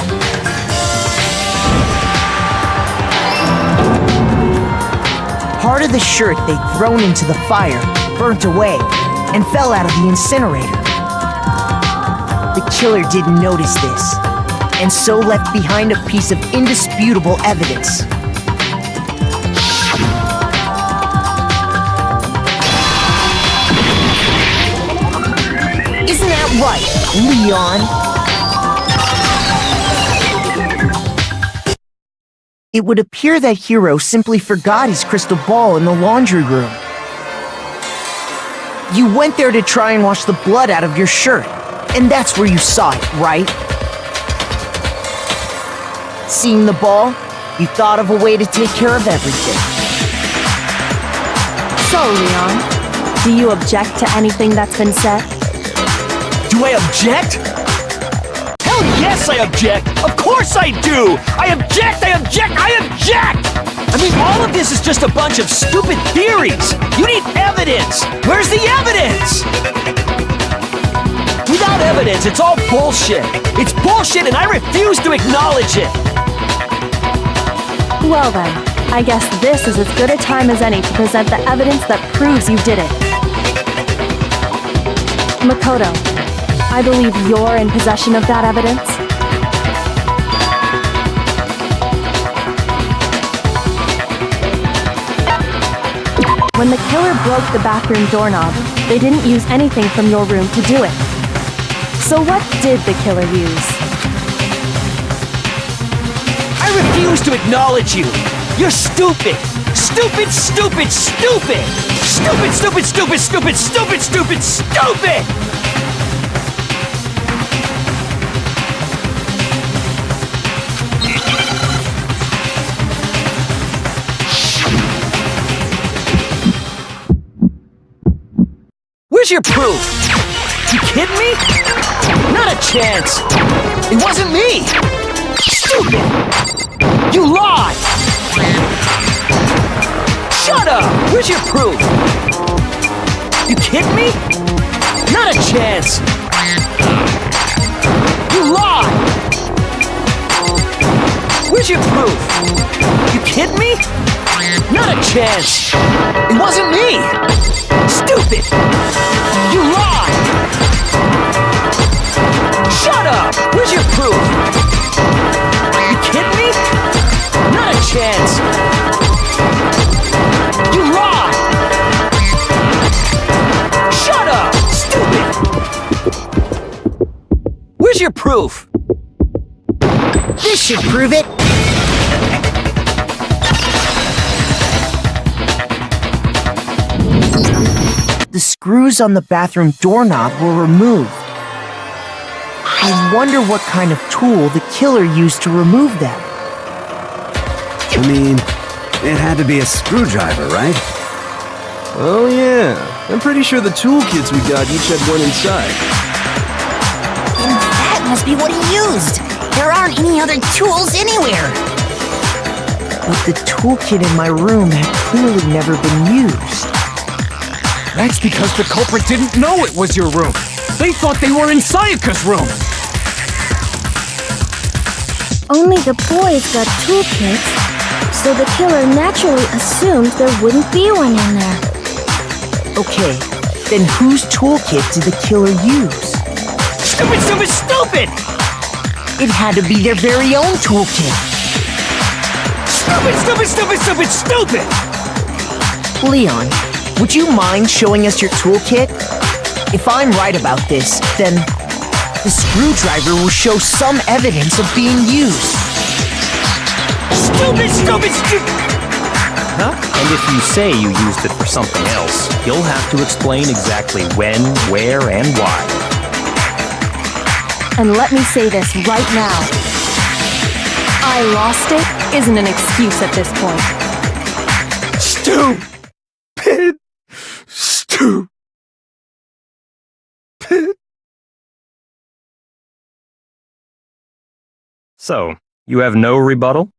Part of the shirt they'd thrown into the fire burnt away and fell out of the incinerator. The killer didn't notice this, and so left behind a piece of indisputable evidence. Isn't that right, Leon? It would appear that Hiro simply forgot his crystal ball in the laundry room. You went there to try and wash the blood out of your shirt, and that's where you saw it, right? Seeing the ball, you thought of a way to take care of everything. So, Leon, do you object to anything that's been said? Do I object? Hell yes, I object! Of course I do! I object! I object! I mean, all of this is just a bunch of stupid theories! You need evidence! Where's the evidence? Without evidence, it's all bullshit! It's bullshit and I refuse to acknowledge it! Well then, I guess this is as good a time as any to present the evidence that proves you did it. Makoto, I believe you're in possession of that evidence. When the killer broke the bathroom doorknob, they didn't use anything from your room to do it. So what did the killer use? I refuse to acknowledge you! You're stupid! Stupid, stupid, stupid! Stupid, stupid, stupid, stupid, stupid, stupid, stupid! Where's your proof? You kidding me? Not a chance! It wasn't me! Stupid! You lied! Shut up! Where's your proof? You kidding me? Not a chance! You lied! Where's your proof? You kidding me? Not a chance! It wasn't me! Stupid! You lied! Shut up! Where's your proof? You kidding me? Not a chance! You lied! Shut up! Stupid! Where's your proof? This should prove it. The screws on the bathroom doorknob were removed. I wonder what kind of tool the killer used to remove them. I mean, it had to be a screwdriver, right? Oh yeah, I'm pretty sure the toolkits we got each had one inside. And that must be what he used. There aren't any other tools anywhere. But the toolkit in my room had clearly never been used. That's because the culprit didn't know it was your room. They thought they were in Sayaka's room. Only the boys got toolkits, so the killer naturally assumed there wouldn't be one in there. Okay, then whose toolkit did the killer use? Stupid, stupid, stupid! It had to be their very own toolkit. Stupid, stupid, stupid, stupid, stupid! Leon, would you mind showing us your toolkit? If I'm right about this, then the screwdriver will show some evidence of being used. Stupid, stupid, stupid! Huh? And if you say you used it for something else, you'll have to explain exactly when, where, and why. And let me say this right now. I lost it isn't an excuse at this point. Stupid! Stupid! So, you have no rebuttal?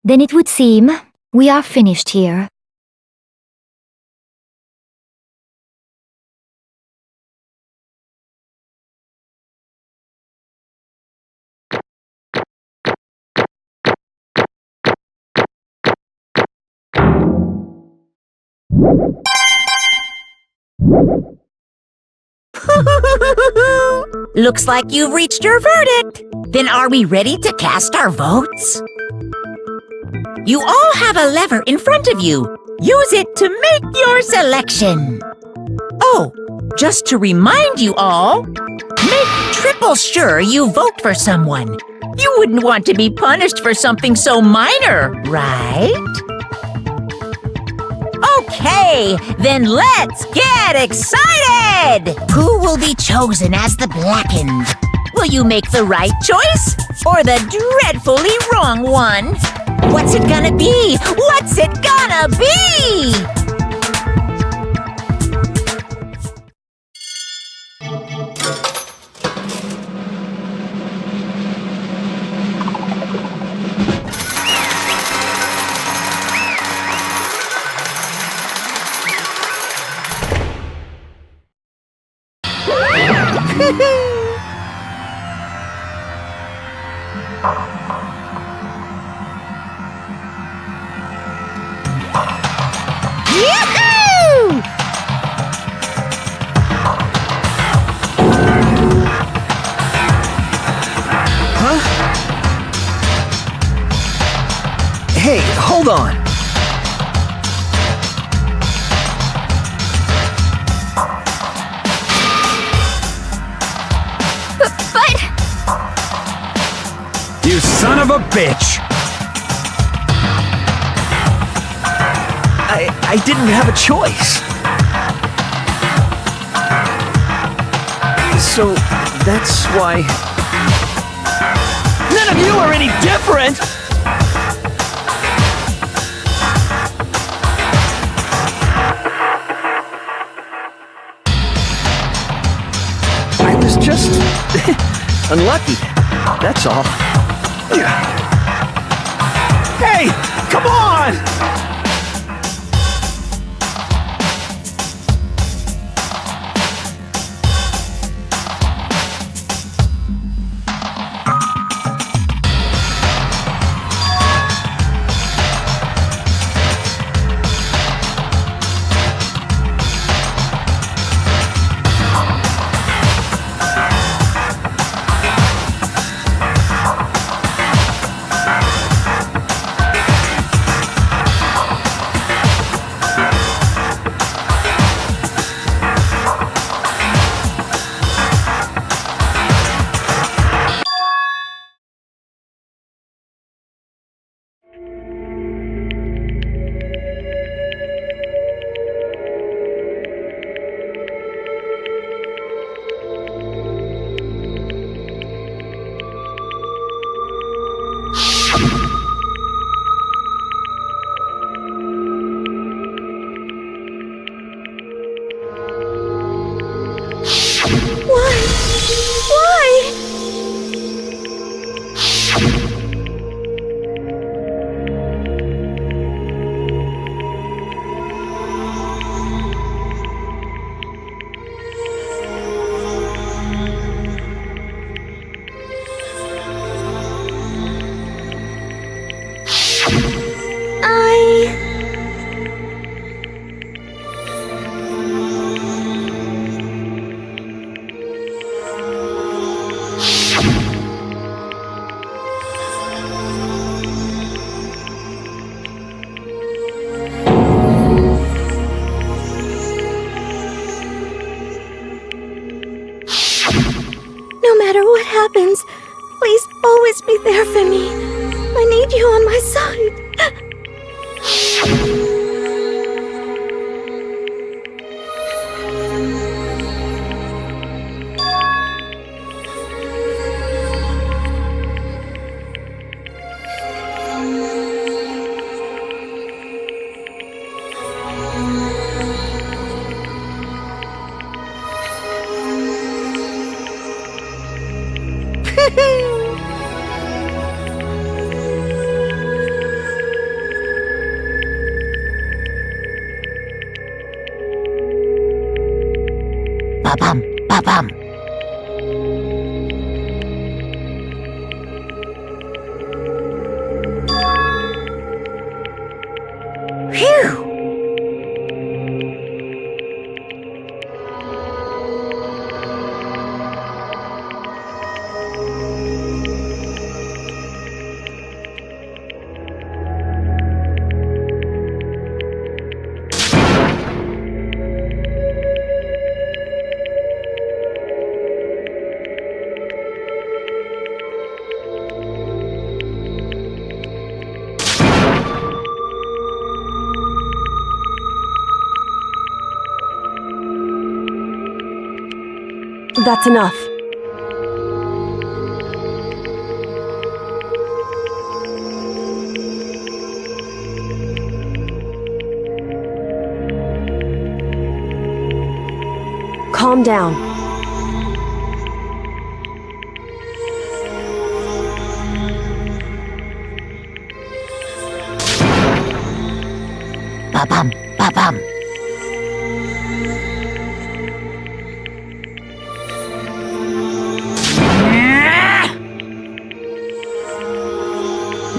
Then it would seem we are finished here. Looks like you've reached your verdict. Then are we ready to cast our votes? You all have a lever in front of you. Use it to make your selection. Oh, just to remind you all, make triple sure you vote for someone. You wouldn't want to be punished for something so minor, right? Okay, then let's get excited! Who will be chosen as the Blackened? Will you make the right choice or the dreadfully wrong one? What's it gonna be? What's it gonna be? Yoo-hoo! Huh? Hey, hold on. But... You son of a bitch! I didn't have a choice. So, that's why... None of you are any different! I was just... unlucky. That's all. Hey! Come on! No matter what happens, please always be there for me. I need you on my side. Ba-bum, ba-bum. Phew! That's enough. Calm down. Ba-bum, ba-bum.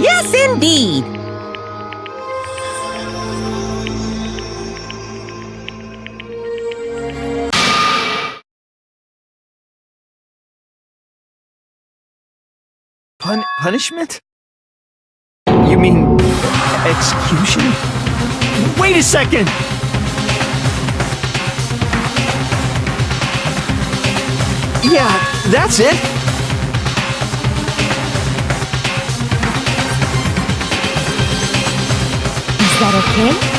Yes, indeed. Punishment? You mean execution? Wait a second! Yeah, that's it. Is that okay?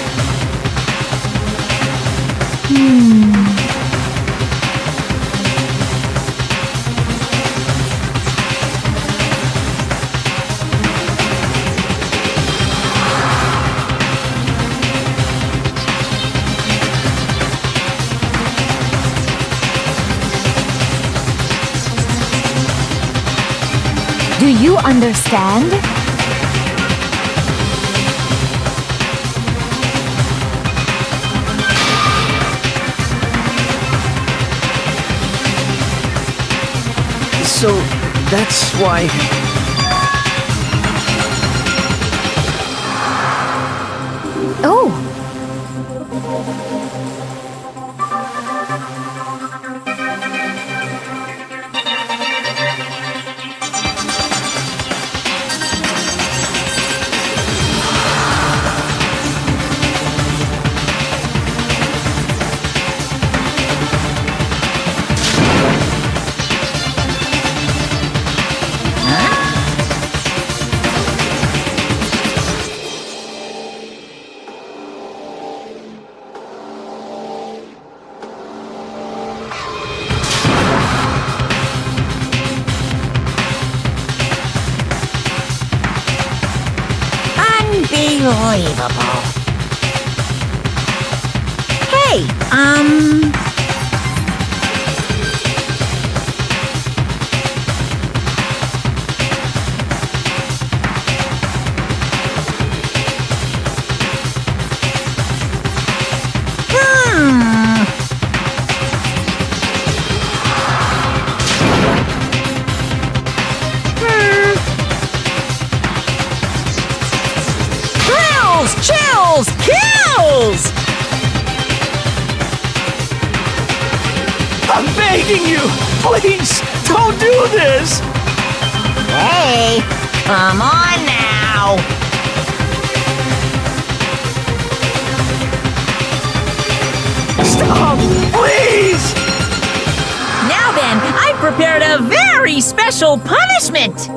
Do you understand? So, that's why... Oh! Unbelievable. Hey, Chills! Kills! I'm begging you! Please, don't do this! hey, come on now. Stop! Please! Now then, I've prepared a very special punishment!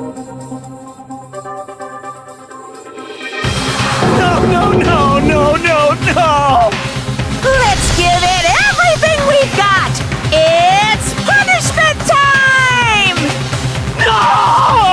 No! Let's give it everything we've got! It's punishment time! No!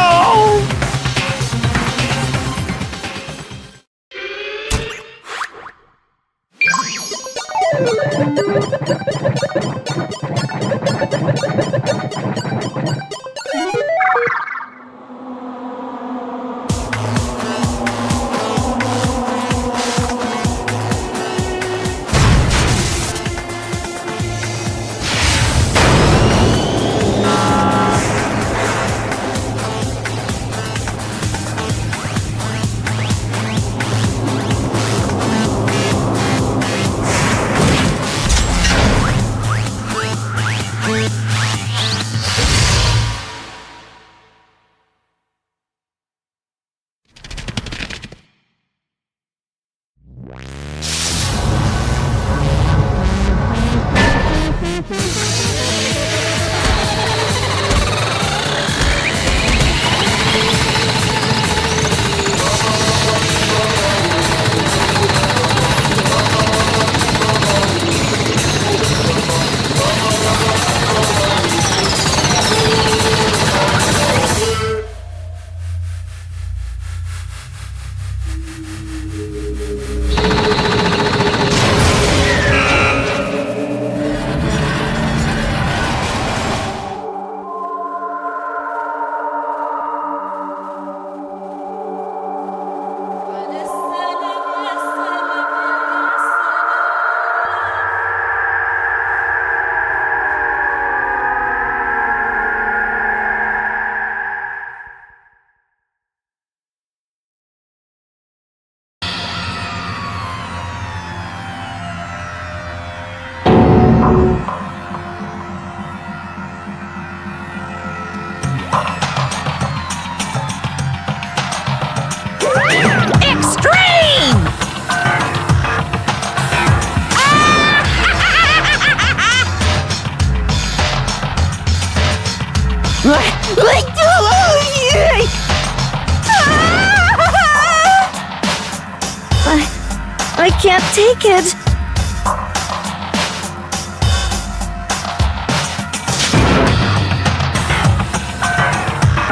can't take it.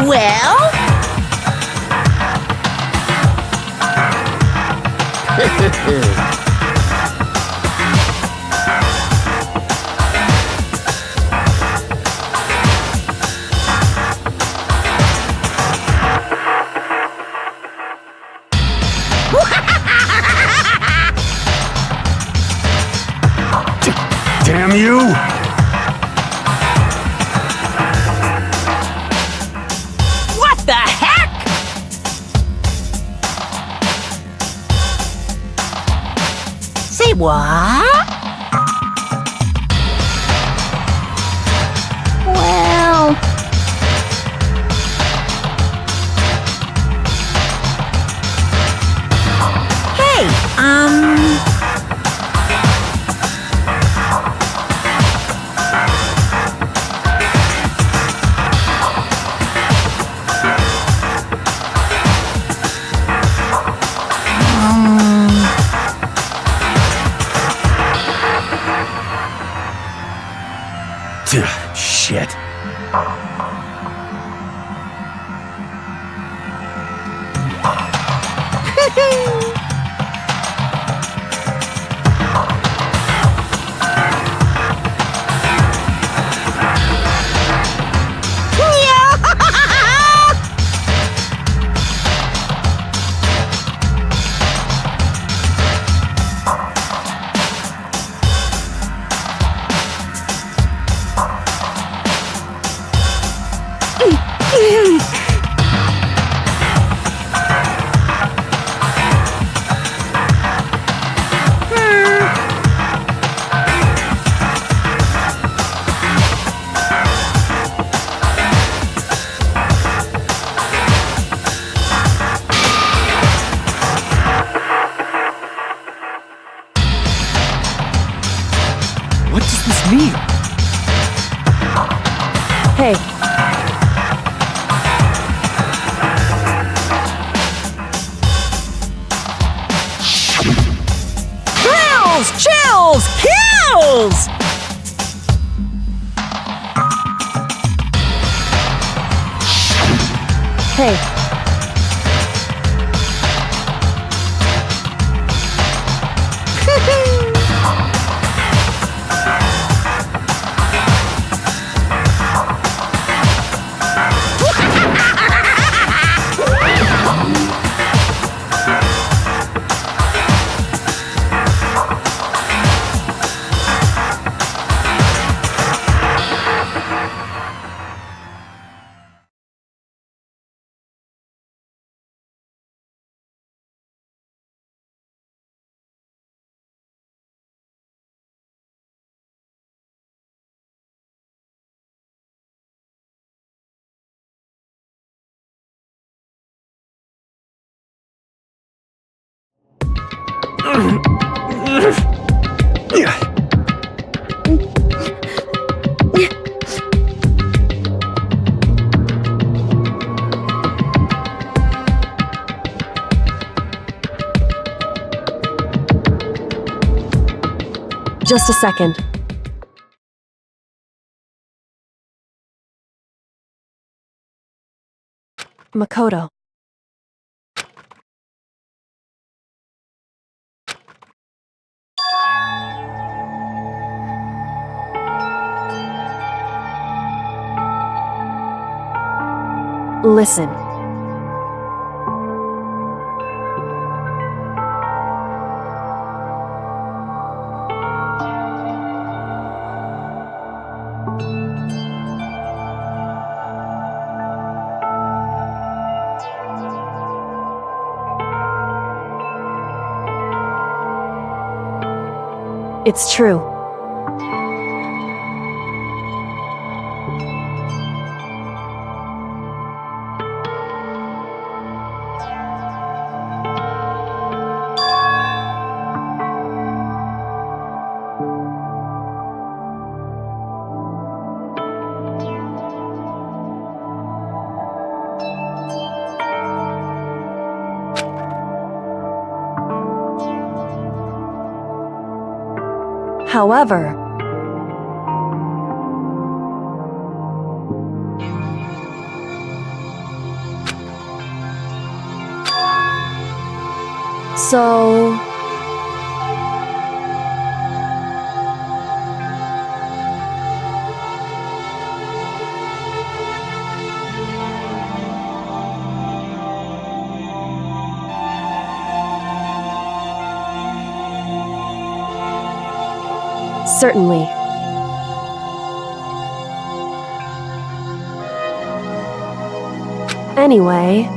Well? Damn you! What the heck? Say what? Well, Hey, Shit. What does this mean? Hey, chills, kills! hey, just a second. Makoto. Listen. It's true. However, so... Certainly. Anyway...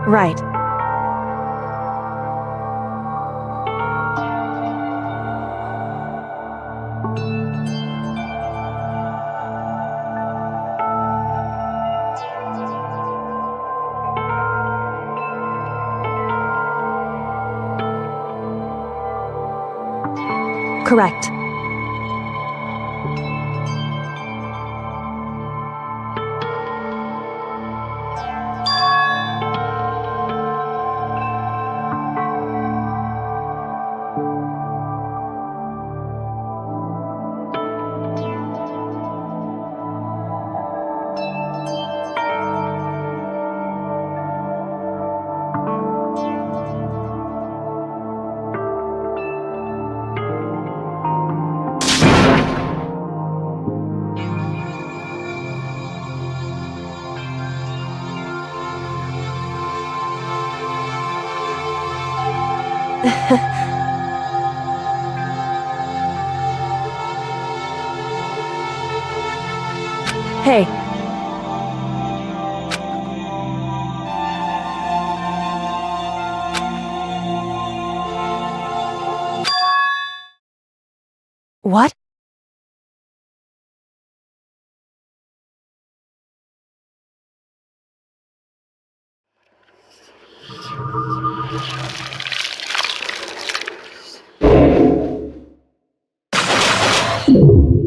Right. Correct. Hey. What? You